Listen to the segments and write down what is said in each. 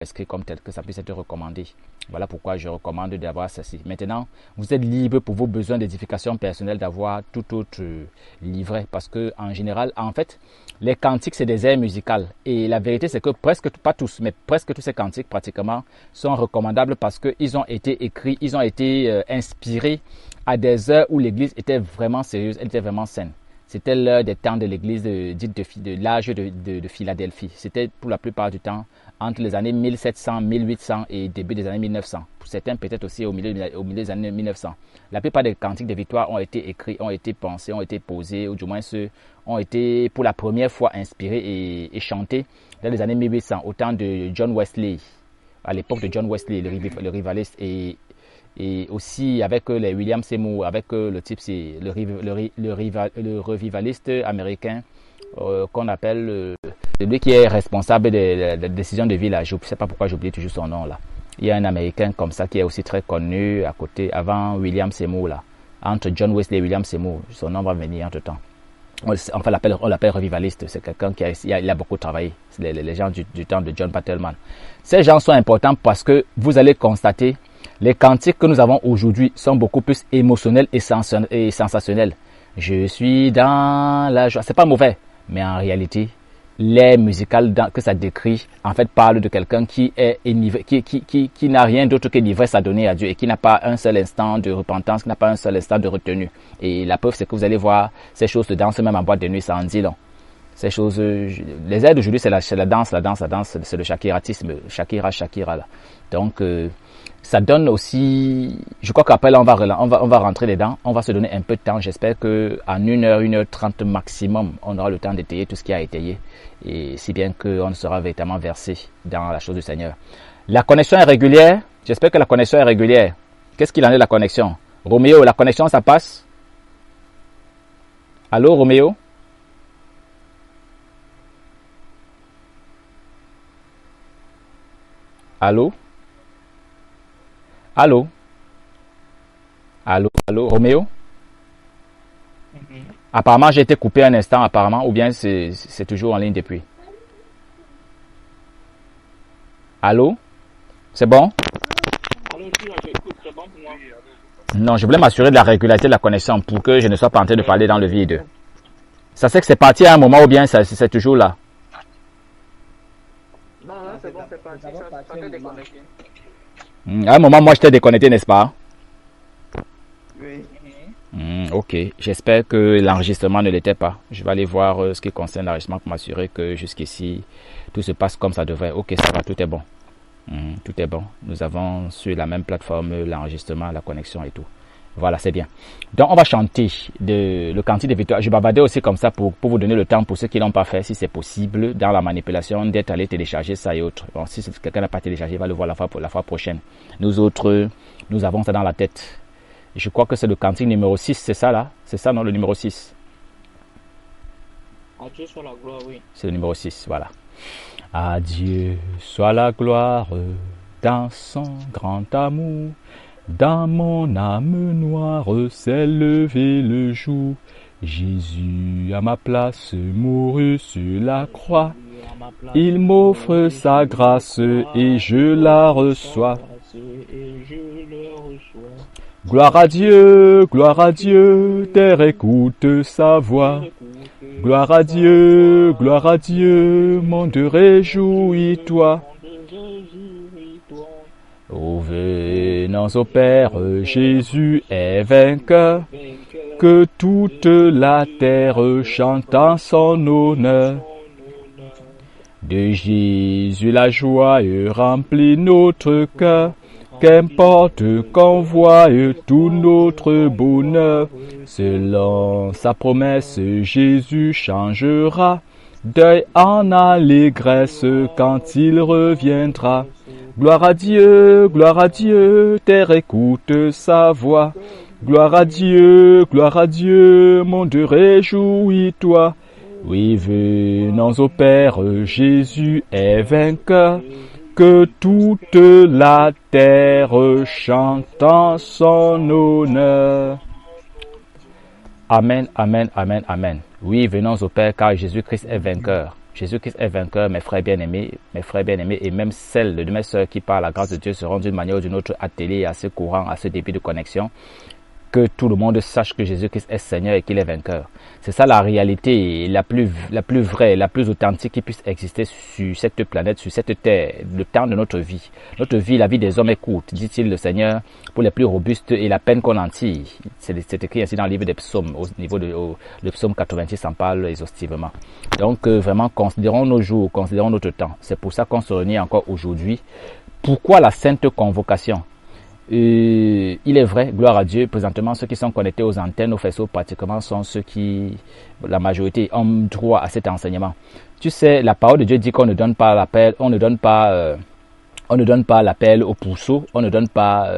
inscrit comme tel, que ça puisse être recommandé. Voilà pourquoi je recommande d'avoir ceci. Maintenant, vous êtes libre pour vos besoins d'édification personnelle d'avoir tout autre livret. Parce que en général, en fait, les cantiques, c'est des airs musicales. Et la vérité, c'est que presque, pas tous, mais presque tous ces cantiques, pratiquement, sont recommandables parce qu'ils ont été écrits, ils ont été inspirés à des heures où l'église était vraiment sérieuse, elle était vraiment saine. C'était l'heure des temps de l'église dite de l'âge de Philadelphie. C'était pour la plupart du temps entre les années 1700, 1800 et début des années 1900. Pour certains, peut-être aussi au milieu des années 1900. La plupart des cantiques de victoire ont été écrits, ont été pensés, ont été posés, ou du moins ceux ont été pour la première fois inspirés et chantés dans les années 1800, au temps de John Wesley, à l'époque de John Wesley, le rivaliste, et aussi avec les William Seymour, avec le type, c'est le revivaliste américain qu'on appelle celui qui est responsable des décisions de village. Je ne sais pas pourquoi j'oublie toujours son nom là. Il y a un Américain comme ça qui est aussi très connu à côté, avant William Seymour là. Entre John Wesley et William Seymour, son nom va venir entre temps. Enfin, on l'appelle revivaliste. C'est quelqu'un qui a beaucoup travaillé. C'est les gens du temps de John Battleman. Ces gens sont importants parce que vous allez constater les cantiques que nous avons aujourd'hui sont beaucoup plus émotionnels et sensationnels. Je suis dans la joie. C'est pas mauvais, mais en réalité, l'air musical que ça décrit, en fait, parle de quelqu'un qui n'a rien d'autre que l'ivresse à donner à Dieu et qui n'a pas un seul instant de repentance, qui n'a pas un seul instant de retenue. Et la preuve, c'est que vous allez voir ces choses de danse même en boîte de nuit, ça en dit long. Ces choses, les airs d'aujourd'hui, c'est la danse, c'est le shakiratisme, Shakira là. Donc, ça donne aussi, je crois qu'après là, on va rentrer dedans, on va se donner un peu de temps. J'espère que en 1h30 maximum, on aura le temps d'étayer tout ce qui a étayé. Et si bien qu'on sera véritablement versé dans la chose du Seigneur. La connexion est régulière. J'espère que la connexion est régulière. Qu'est-ce qu'il en est de la connexion? Roméo, la connexion, ça passe? Allô, Roméo? Allô? Allô? Allô, Roméo? Apparemment, j'ai été coupé un instant, apparemment, ou bien c'est toujours en ligne depuis. Allô? C'est bon? Non, je voulais m'assurer de la régularité de la connexion pour que je ne sois pas en train de parler dans le vide. Ça c'est que c'est parti à un moment ou bien c'est toujours là? Non, c'est bon, c'est parti. Ça t'est déconnecté. À un moment, moi, je t'ai déconnecté, n'est-ce pas? Oui. Ok, j'espère que l'enregistrement ne l'était pas. Je vais aller voir ce qui concerne l'enregistrement pour m'assurer que jusqu'ici, tout se passe comme ça devrait. Ok, ça va, tout est bon. Tout est bon. Nous avons sur la même plateforme l'enregistrement, la connexion et tout. Voilà, c'est bien. Donc, on va chanter le cantique de victoire. Je bavardais aussi comme ça pour vous donner le temps, pour ceux qui l'ont pas fait, si c'est possible, dans la manipulation, d'être allé télécharger ça et autres. Bon, si quelqu'un n'a pas téléchargé, il va le voir la fois prochaine. Nous autres, nous avons ça dans la tête. Je crois que c'est le cantique numéro 6, c'est ça là? C'est ça, non, le numéro 6? À Dieu soit la gloire, oui. C'est le numéro 6, voilà. À Dieu soit la gloire dans son grand amour. Dans mon âme noire s'est levé le jour. Jésus à ma place mourut sur la croix. Il m'offre sa grâce et je la reçois. Gloire à Dieu, terre écoute sa voix. Gloire à Dieu, monde réjouis-toi. Ô venons au Père, Jésus est vainqueur, que toute la terre chante en son honneur. De Jésus la joie remplit notre cœur, qu'importe qu'on voie tout notre bonheur. Selon sa promesse, Jésus changera deuil en allégresse quand il reviendra. Gloire à Dieu, terre écoute sa voix. Gloire à Dieu, monde réjouis-toi. Oui, venons au Père, Jésus est vainqueur, que toute la terre chante en son honneur. Amen, amen, amen, amen. Oui, venons au Père, car Jésus-Christ est vainqueur. Jésus-Christ est vainqueur, mes frères bien-aimés, et même celles de mes sœurs qui, par la grâce de Dieu, seront d'une manière ou d'une autre attelées à ce courant, à ce débit de connexion. Que tout le monde sache que Jésus-Christ est Seigneur et qu'il est vainqueur. C'est ça la réalité la plus vraie, la plus authentique qui puisse exister sur cette planète, sur cette terre, le temps de notre vie. Notre vie, la vie des hommes est courte, dit-il le Seigneur, pour les plus robustes et la peine qu'on en tire. C'est écrit ainsi dans le livre des psaumes, au niveau de le psaume 86 en parle exhaustivement. Donc vraiment, considérons nos jours, considérons notre temps. C'est pour ça qu'on se réunit encore aujourd'hui. Pourquoi la sainte convocation? Il est vrai, gloire à Dieu, présentement ceux qui sont connectés aux antennes, aux faisceaux pratiquement sont ceux qui, la majorité, ont droit à cet enseignement. Tu sais, la parole de Dieu dit qu'on ne donne pas l'appel, on ne donne pas l'appel aux pourceaux, on ne donne pas,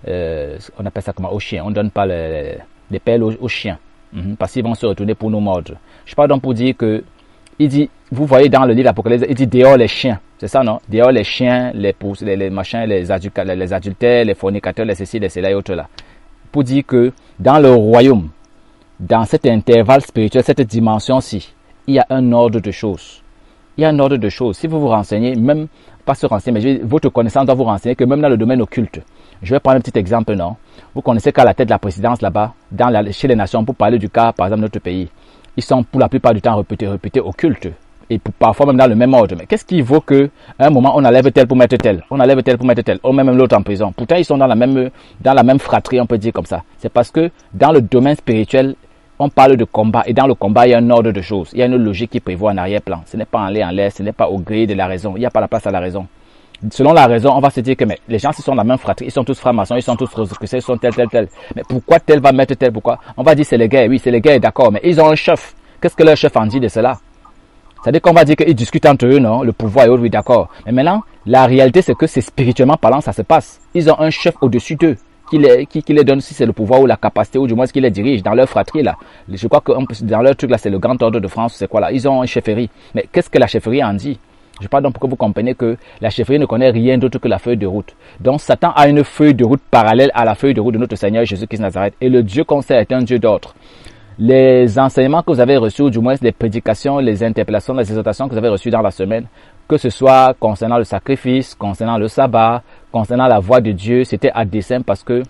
on appelle ça comment, aux chiens, on ne donne pas l'appel aux chiens, parce qu'ils vont se retourner pour nous mordre. Je parle donc pour dire que, il dit, vous voyez dans le livre d'Apocalypse, il dit dehors les chiens. C'est ça, non? Dehors les chiens, les machins, les adultères, les fornicateurs, les ceci, les cela et autres là. Pour dire que dans le royaume, dans cet intervalle spirituel, cette dimension-ci, il y a un ordre de choses. Il y a un ordre de choses. Si vous vous renseignez, même pas se renseigner, mais votre connaissance doit vous renseigner que même dans le domaine occulte. Je vais prendre un petit exemple, non? Vous connaissez qu'à la tête de la présidence là-bas, chez les nations, pour parler du cas, par exemple, de notre pays, ils sont pour la plupart du temps réputés occultes. Et parfois même dans le même ordre. Mais qu'est-ce qui vaut que à un moment on enlève tel pour mettre tel, on enlève tel pour mettre tel, on met même l'autre en prison. Pourtant ils sont dans la même fratrie, on peut dire comme ça. C'est parce que dans le domaine spirituel, on parle de combat et dans le combat il y a un ordre de choses, il y a une logique qui prévoit en arrière-plan. Ce n'est pas en l'air, ce n'est pas au gré de la raison. Il n'y a pas la place à la raison. Selon la raison, on va se dire que mais les gens qui sont dans la même fratrie, ils sont tous francs-maçons, ils sont tous rosicruciens, ils sont tel. Mais pourquoi tel va mettre tel, pourquoi? On va dire c'est les gars, oui c'est les gars, d'accord, mais ils ont un chef. Qu'est-ce que leur chef en dit de cela? C'est-à-dire qu'on va dire qu'ils discutent entre eux, non? Le pouvoir et autres, oui, d'accord. Mais maintenant, la réalité, c'est que c'est spirituellement parlant, ça se passe. Ils ont un chef au-dessus d'eux, qui les donne, si c'est le pouvoir ou la capacité, ou du moins qui les dirige dans leur fratrie, là. Je crois que dans leur truc, là, c'est le grand ordre de France, c'est quoi, là? Ils ont une chefferie. Mais qu'est-ce que la chefferie en dit? Je parle donc pour que vous compreniez que la chefferie ne connaît rien d'autre que la feuille de route. Donc, Satan a une feuille de route parallèle à la feuille de route de notre Seigneur Jésus-Christ Nazareth. Et le Dieu qu'on sait est un Dieu d'ordre. Les enseignements que vous avez reçus, ou du moins les prédications, les interpellations, les exhortations que vous avez reçues dans la semaine, que ce soit concernant le sacrifice, concernant le sabbat, concernant la voix de Dieu, c'était à dessein parce que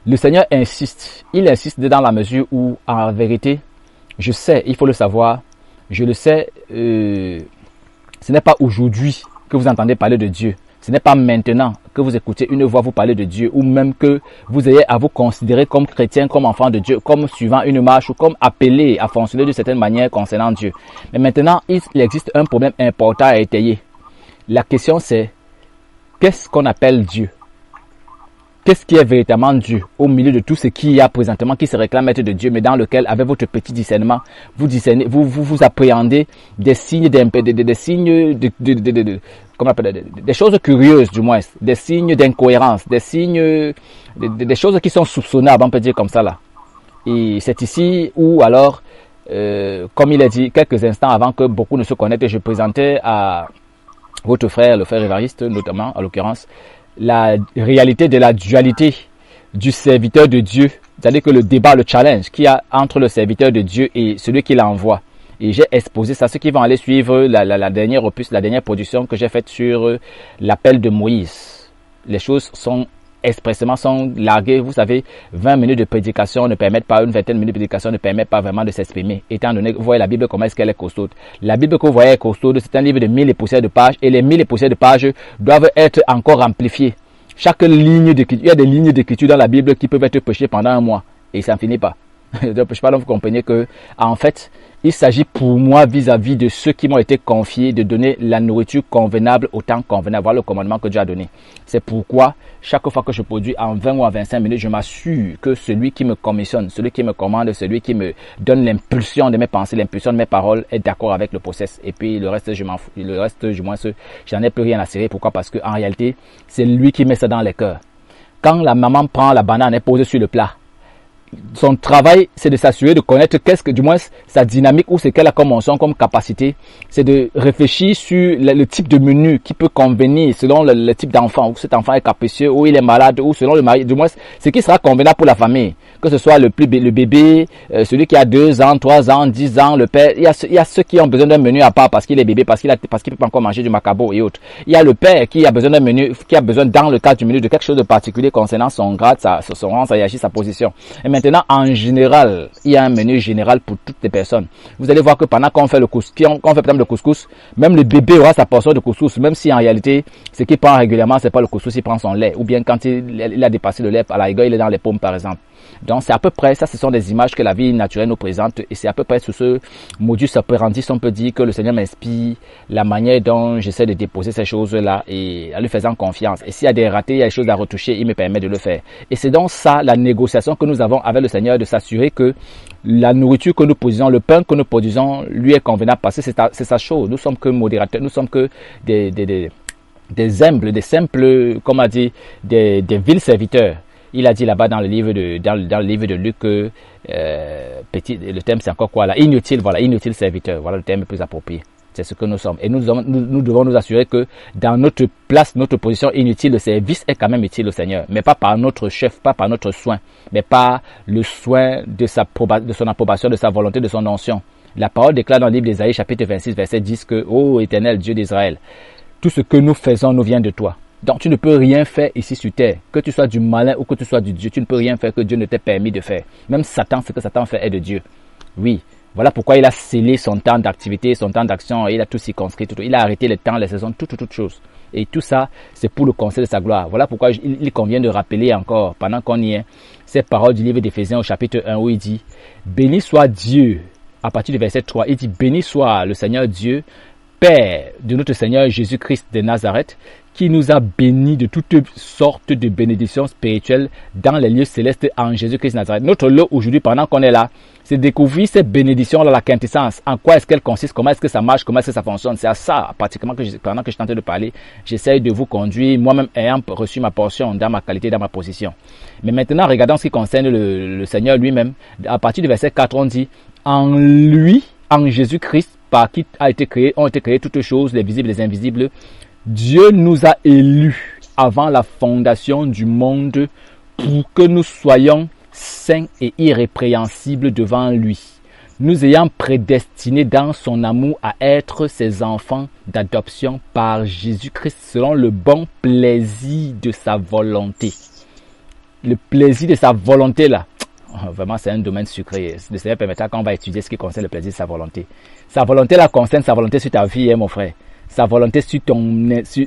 le Seigneur insiste. Il insiste dans la mesure où, en vérité, je sais, il faut le savoir, je le sais, ce n'est pas aujourd'hui que vous entendez parler de Dieu. Ce n'est pas maintenant que vous écoutez une voix vous parler de Dieu ou même que vous ayez à vous considérer comme chrétien, comme enfant de Dieu, comme suivant une marche ou comme appelé à fonctionner de certaine manière concernant Dieu. Mais maintenant, il existe un problème important à étayer. La question c'est, qu'est-ce qu'on appelle Dieu? Qu'est-ce qui est véritablement Dieu au milieu de tout ce qu'il y a présentement qui se réclame être de Dieu, mais dans lequel, avec votre petit discernement, vous discernez, vous appréhendez des signes, des signes comment on appelle, des choses curieuses du moins, des signes d'incohérence, des signes, des choses qui sont soupçonnables, on peut dire comme ça là. Et c'est ici où alors, comme il a dit quelques instants avant que beaucoup ne se connectent, je présentais à votre frère, le frère Évariste notamment, en l'occurrence, la réalité de la dualité du serviteur de Dieu, c'est-à-dire que le débat, le challenge qu'il y a entre le serviteur de Dieu et celui qui l'envoie. Et j'ai exposé ça, ceux qui vont aller suivre la dernière opus, la dernière production que j'ai faite sur l'appel de Moïse. Les choses sont expressément larguées. Vous savez, 20 minutes de prédication ne permettent pas, une vingtaine de minutes de prédication ne permettent pas vraiment de s'exprimer. Étant donné que vous voyez la Bible, comment est-ce qu'elle est costaude. La Bible que vous voyez est costaude, c'est un livre de 1000 et poussières de pages, et les 1000 et poussières de pages doivent être encore amplifiées. Chaque ligne d'écriture, il y a des lignes d'écriture dans la Bible qui peuvent être prêchées pendant un mois, et ça ne finit pas. Donc, je parle, vous comprenez que, en fait, il s'agit pour moi vis-à-vis de ceux qui m'ont été confiés de donner la nourriture convenable au temps convenable. Voilà le commandement que Dieu a donné. C'est pourquoi, chaque fois que je produis en 20 ou en 25 minutes, je m'assure que celui qui me commissionne, celui qui me commande, celui qui me donne l'impulsion de mes pensées, l'impulsion de mes paroles, est d'accord avec le process. Et puis, le reste, je m'en fous. Le reste, du moins, j'en ai plus rien à cirer. Pourquoi? Parce que, en réalité, c'est lui qui met ça dans les cœurs. Quand la maman prend la banane et pose sur le plat, son travail, c'est de s'assurer de connaître qu'est-ce que, du moins, sa dynamique ou ce qu'elle a comme onction, comme capacité. C'est de réfléchir sur le type de menu qui peut convenir selon le type d'enfant, ou cet enfant est capricieux, ou il est malade, ou selon le mari, du moins, ce qui sera convenable pour la famille. que ce soit le bébé, celui qui a 2 ans, 3 ans, 10 ans, le père. Il y a ceux qui ont besoin d'un menu à part parce qu'il est bébé, parce qu'il peut pas encore manger du macabo et autres. Il y a le père qui a besoin d'un menu, qui a besoin dans le cadre du menu de quelque chose de particulier concernant son grade, son rang, sa hiérarchie, sa position. Et maintenant, en général, il y a un menu général pour toutes les personnes. Vous allez voir que pendant qu'on fait le couscous, quand on fait par exemple le couscous, même le bébé aura sa portion de couscous, même si en réalité, ce qu'il prend régulièrement, c'est pas le couscous, il prend son lait. Ou bien quand il a dépassé le lait, à la rigueur, il est dans les pommes, par exemple. Donc, c'est à peu près, ça, ce sont des images que la vie naturelle nous présente, et c'est à peu près sous ce modus operandi, on peut dire que le Seigneur m'inspire la manière dont j'essaie de déposer ces choses-là, et en lui faisant confiance. Et s'il y a des ratés, il y a des choses à retoucher, il me permet de le faire. Et c'est donc ça, la négociation que nous avons avec le Seigneur, de s'assurer que la nourriture que nous produisons, le pain que nous produisons, lui est convenable, parce que c'est sa chose. Nous sommes que modérateurs, nous sommes que des humbles, des simples, comme on dit, des vils serviteurs. Il a dit là-bas dans le livre de Luc que le thème c'est encore quoi là? Inutile serviteur. Voilà le terme le plus approprié. C'est ce que nous sommes. Et nous devons nous assurer que dans notre place, notre position inutile, le service est quand même utile au Seigneur. Mais pas par notre chef, pas par notre soin, mais par le soin de son approbation, de sa volonté, de son onction. La parole déclare dans le livre d'Ésaïe, chapitre 26, verset 10 que, ô Éternel, Dieu d'Israël, tout ce que nous faisons nous vient de toi. Donc tu ne peux rien faire ici sur terre. Que tu sois du malin ou que tu sois du Dieu, tu ne peux rien faire que Dieu ne t'ait permis de faire. Même Satan, ce que Satan fait est de Dieu. Oui, voilà pourquoi il a scellé son temps d'activité, son temps d'action, il a tout circonscrit, tout. Il a arrêté le temps, les saisons, toutes choses. Et tout ça, c'est pour le conseil de sa gloire. Voilà pourquoi il convient de rappeler encore, pendant qu'on y est, ces paroles du livre d'Éphésiens au chapitre 1 où il dit « Béni soit Dieu », à partir du verset 3, il dit « Béni soit le Seigneur Dieu, Père de notre Seigneur Jésus-Christ de Nazareth, qui nous a bénis de toutes sortes de bénédictions spirituelles dans les lieux célestes en Jésus-Christ de Nazareth. » Notre lot aujourd'hui, pendant qu'on est là, c'est découvrir ces bénédictions-là, la quintessence. En quoi est-ce qu'elles consistent? Comment est-ce que ça marche? Comment est-ce que ça fonctionne? C'est à ça, pratiquement, pendant que je tentais de parler, j'essaie de vous conduire, moi-même ayant reçu ma portion dans ma qualité, dans ma position. Mais maintenant, regardons ce qui concerne le Seigneur lui-même. À partir du verset 4, on dit « En lui, en Jésus-Christ, par qui ont été créées toutes choses, les visibles et les invisibles, Dieu nous a élus avant la fondation du monde pour que nous soyons saints et irrépréhensibles devant lui, nous ayant prédestinés dans son amour à être ses enfants d'adoption par Jésus-Christ selon le bon plaisir de sa volonté. Le plaisir de sa volonté là, vraiment c'est un domaine sucré. Le Seigneur permettra qu'on va étudier ce qui concerne le plaisir de sa volonté. Sa volonté là concerne sa volonté sur ta vie, mon frère. Sa volonté sur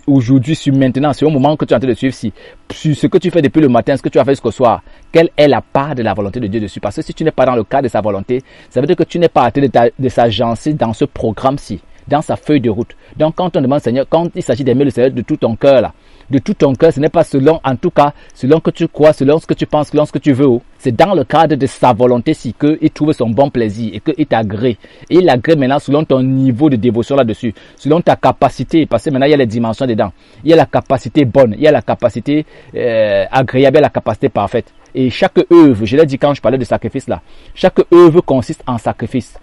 aujourd'hui, sur maintenant, sur le moment que tu es en train de suivre, sur ce que tu fais depuis le matin, ce que tu as fait jusqu'au soir, quelle est la part de la volonté de Dieu dessus? Parce que si tu n'es pas dans le cadre de sa volonté, ça veut dire que tu n'es pas en train de s'agencer dans ce programme-ci, dans sa feuille de route. Donc quand on demande Seigneur, quand il s'agit d'aimer le Seigneur de tout ton cœur là, de tout ton cœur, ce n'est pas selon, en tout cas, selon que tu crois, selon ce que tu penses, selon ce que tu veux. C'est dans le cadre de sa volonté-ci qu'il trouve son bon plaisir et qu'il t'agrée. Et il agrée maintenant selon ton niveau de dévotion là-dessus, selon ta capacité, parce que maintenant il y a les dimensions dedans. Il y a la capacité bonne, il y a la capacité agréable, il y a la capacité parfaite. Et chaque œuvre, je l'ai dit quand je parlais de sacrifice là, chaque œuvre consiste en sacrifice.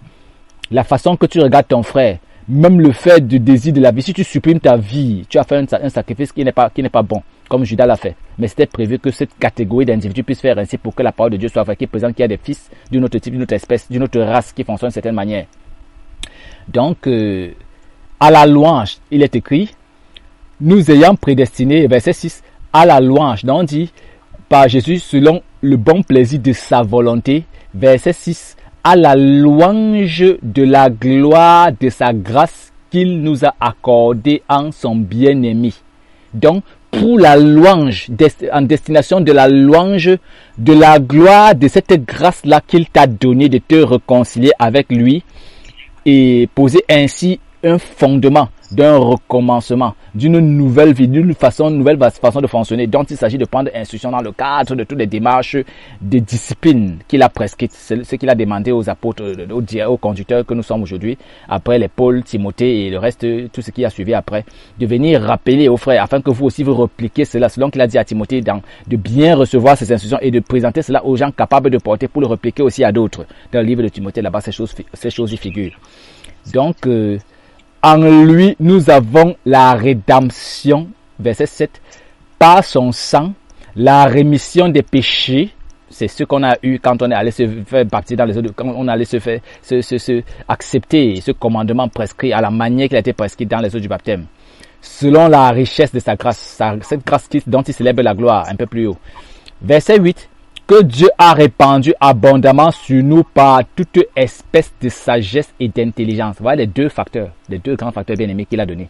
La façon que tu regardes ton frère, même le fait du désir de la vie, si tu supprimes ta vie, tu as fait un sacrifice qui n'est pas bon, comme Judas l'a fait. Mais c'était prévu que cette catégorie d'individus puisse faire ainsi pour que la parole de Dieu soit vraie, qui présente qu'il y a des fils d'une autre type, d'une autre espèce, d'une autre race qui fonctionnent d'une certaine manière. Donc, à la louange, il est écrit, nous ayant prédestinés, verset 6, à la louange. Donc on dit, par Jésus, selon le bon plaisir de sa volonté, verset 6, à la louange de la gloire de sa grâce qu'il nous a accordée en son bien-aimé. Donc, pour la louange, en destination de la louange de la gloire de cette grâce-là qu'il t'a donnée de te réconcilier avec lui et poser ainsi un fondement d'un recommencement, d'une nouvelle vie, nouvelle façon de fonctionner, dont il s'agit de prendre instruction dans le cadre de toutes les démarches de discipline qu'il a prescrites, ce qu'il a demandé aux apôtres, aux conducteurs que nous sommes aujourd'hui, après les Paul, Timothée et le reste, tout ce qui a suivi après, de venir rappeler aux frères, afin que vous aussi vous repliquiez cela, selon qu'il a dit à Timothée, de bien recevoir ces instructions et de présenter cela aux gens capables de porter pour le repliquer aussi à d'autres. Dans le livre de Timothée, là-bas, ces choses y figurent. Donc, en lui, nous avons la rédemption, verset 7, par son sang, la rémission des péchés, C'est ce qu'on a eu quand on est allé se faire baptiser dans les eaux, quand on allait se faire, accepter ce commandement prescrit à la manière qu'il a été prescrit dans les eaux du baptême. Selon la richesse de sa grâce, cette grâce dont il célèbre la gloire un peu plus haut. Verset 8. Que Dieu a répandu abondamment sur nous par toute espèce de sagesse et d'intelligence. Voilà les deux facteurs, les deux grands facteurs bien-aimés qu'il a donnés.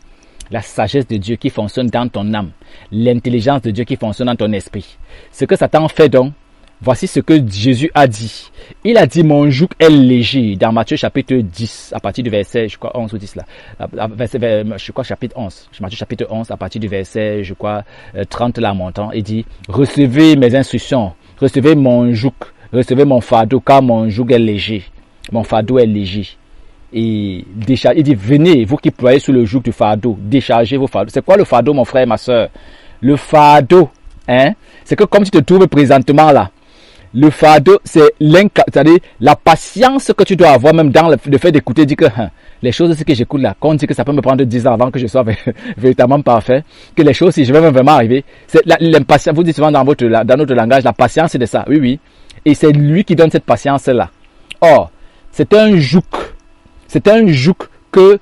La sagesse de Dieu qui fonctionne dans ton âme. L'intelligence de Dieu qui fonctionne dans ton esprit. Ce que Satan fait donc, voici ce que Jésus a dit. Il a dit, mon joug est léger, dans Matthieu chapitre 10, à partir du verset, je crois, 11 ou 10 là. Je crois chapitre 11. Matthieu chapitre 11, à partir du verset, je crois, 30 là montant. Il dit, recevez mes instructions, recevez mon joug, recevez mon fardeau, car mon joug est léger. Mon fardeau est léger. Et il dit, venez, vous qui ployez sous le joug du fardeau, déchargez vos fardeaux. C'est quoi le fardeau, mon frère, ma soeur? Le fardeau, c'est que comme tu te trouves présentement là, le fardeau, c'est-à-dire la patience que tu dois avoir même dans le fait d'écouter, dire que les choses que j'écoute là, quand on dit que ça peut me prendre 10 ans avant que je sois véritablement parfait, que les choses, si je vais même vraiment arriver, c'est l'impatience, vous dites souvent dans notre langage, la patience c'est de ça, oui, oui. Et c'est lui qui donne cette patience-là. Or, c'est un joug que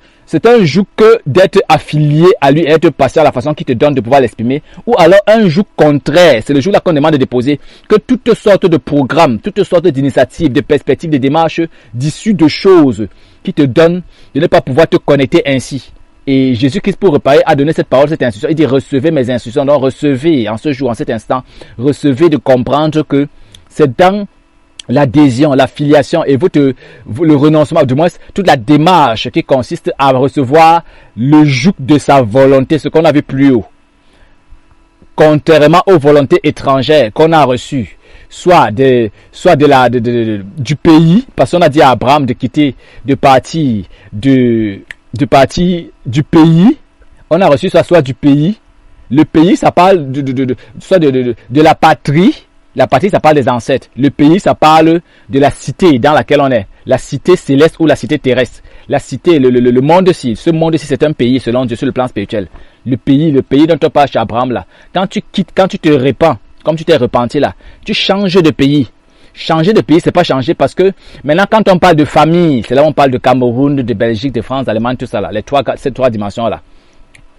d'être affilié à lui et être patient à la façon qu'il te donne de pouvoir l'exprimer, ou alors un joug contraire, c'est le joug là qu'on demande de déposer, que toutes sortes de programmes, toutes sortes d'initiatives, de perspectives, de démarches, d'issues de choses qui te donnent de ne pas pouvoir te connecter ainsi. Et Jésus-Christ pour réparer a donné cette parole, cette instruction, il dit recevez mes instructions, donc recevez en ce jour, en cet instant, recevez de comprendre que c'est dans l'adhésion, l'affiliation et le renoncement, du moins toute la démarche qui consiste à recevoir le joug de sa volonté, ce qu'on a vu plus haut. Contrairement aux volontés étrangères qu'on a reçues, soit du pays, parce qu'on a dit à Abraham de quitter, de partir du pays, on a reçu soit du pays, le pays ça parle de la patrie. La patrie, ça parle des ancêtres. Le pays, ça parle de la cité dans laquelle on est. La cité céleste ou la cité terrestre. La cité, le monde-ci. Ce monde-ci, c'est un pays selon Dieu sur le plan spirituel. Le pays dont on parle chez Abraham là. Quand tu quittes, quand tu te répands, comme tu t'es repenti là, tu changes de pays. Changer de pays, c'est pas changer parce que maintenant, quand on parle de famille, c'est là où on parle de Cameroun, de Belgique, de France, d'Allemagne, tout ça là. Ces trois dimensions là.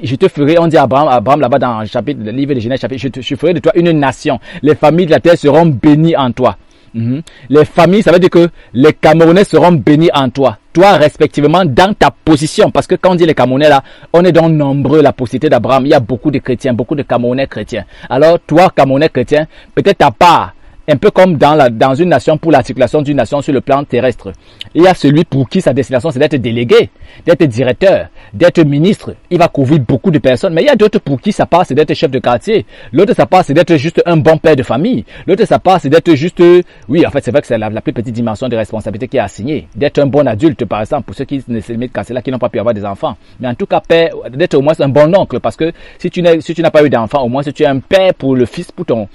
Je te ferai, on dit à Abraham là-bas dans le chapitre, le livre de Genèse, je ferai de toi une nation. Les familles de la terre seront bénies en toi. Les familles, ça veut dire que les Camerounais seront bénis en toi. Toi, respectivement, dans ta position. Parce que quand on dit les Camerounais là, on est donc nombreux, la possibilité d'Abraham. Il y a beaucoup de chrétiens, beaucoup de Camerounais chrétiens. Alors, toi, Camerounais chrétien, peut-être ta part, un peu comme dans une nation pour l'articulation d'une nation sur le plan terrestre. Il y a celui pour qui sa destination c'est d'être délégué, d'être directeur, d'être ministre. Il va couvrir beaucoup de personnes. Mais il y a d'autres pour qui sa part c'est d'être chef de quartier. L'autre sa part c'est d'être juste un bon père de famille. L'autre sa part c'est d'être juste... Oui, en fait c'est vrai que c'est la plus petite dimension de responsabilité qui est assignée. D'être un bon adulte par exemple pour ceux qui ne se limitent qu'à cela, qui n'ont pas pu avoir des enfants. Mais en tout cas, père, d'être au moins un bon oncle parce que si tu n'as pas eu d'enfant, au moins si tu es un père pour le fils, pour ton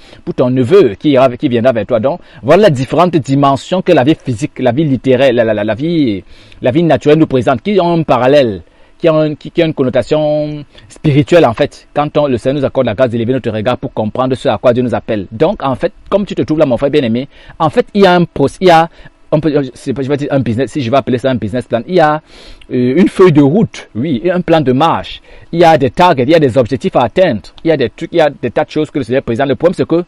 neveu qui viendra vers toi. Donc, voilà les différentes dimensions que la vie physique, la vie littéraire, la vie naturelle nous présente, qui ont un parallèle, qui ont une connotation spirituelle en fait. Quand le Seigneur nous accorde la grâce d'élever notre regard pour comprendre ce à quoi Dieu nous appelle. Donc, en fait, comme tu te trouves là, mon frère bien-aimé, en fait, il y a je vais dire un business, si je vais appeler ça un business plan, il y a une feuille de route, oui, un plan de marche, il y a des targets, il y a des objectifs à atteindre, il y a des trucs, il y a des tas de choses que le Seigneur présente. Le problème c'est que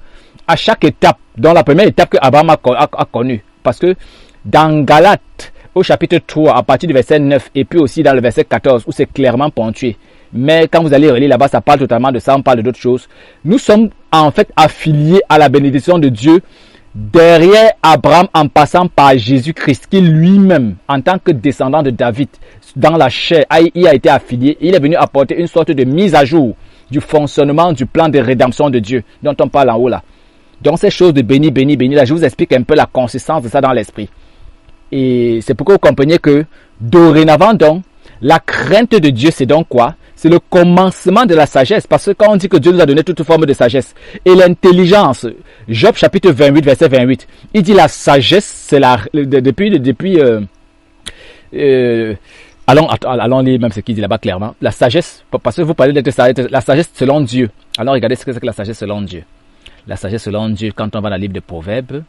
à chaque étape, dans la première étape que Abraham a connue, parce que dans Galates, au chapitre 3, à partir du verset 9, et puis aussi dans le verset 14, où c'est clairement ponctué, mais quand vous allez relire là-bas, ça parle totalement de ça, on parle d'autres choses. Nous sommes en fait affiliés à la bénédiction de Dieu derrière Abraham en passant par Jésus-Christ qui lui-même, en tant que descendant de David, dans la chair, il a été affilié. Il est venu apporter une sorte de mise à jour du fonctionnement du plan de rédemption de Dieu dont on parle en haut là. Donc ces choses de béni, là, je vous explique un peu la consistance de ça dans l'esprit. Et c'est pourquoi vous comprenez que dorénavant donc, la crainte de Dieu c'est donc quoi? C'est le commencement de la sagesse. Parce que quand on dit que Dieu nous a donné toute forme de sagesse et l'intelligence, Job chapitre 28, verset 28, il dit la sagesse, c'est allons lire même ce qu'il dit là-bas clairement. La sagesse, parce que vous parlez d'être sagesse, la sagesse selon Dieu. Alors regardez ce que c'est que la sagesse selon Dieu. La sagesse selon Dieu, quand on va dans le livre de Proverbes,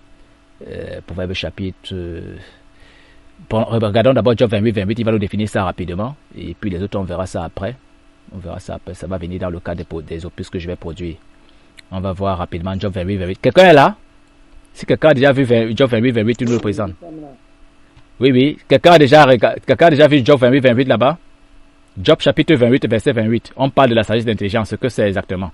Proverbes chapitre... regardons d'abord Job 28, il va nous définir ça rapidement. Et puis les autres, on verra ça après. On verra ça après, ça va venir dans le cadre des opus que je vais produire. On va voir rapidement Job 28. Quelqu'un est là? Si quelqu'un a déjà vu Job 28, tu nous le présentes. Oui. Quelqu'un a déjà vu Job 28 là-bas? Job chapitre 28, verset 28. On parle de la sagesse d'intelligence. Ce que c'est exactement?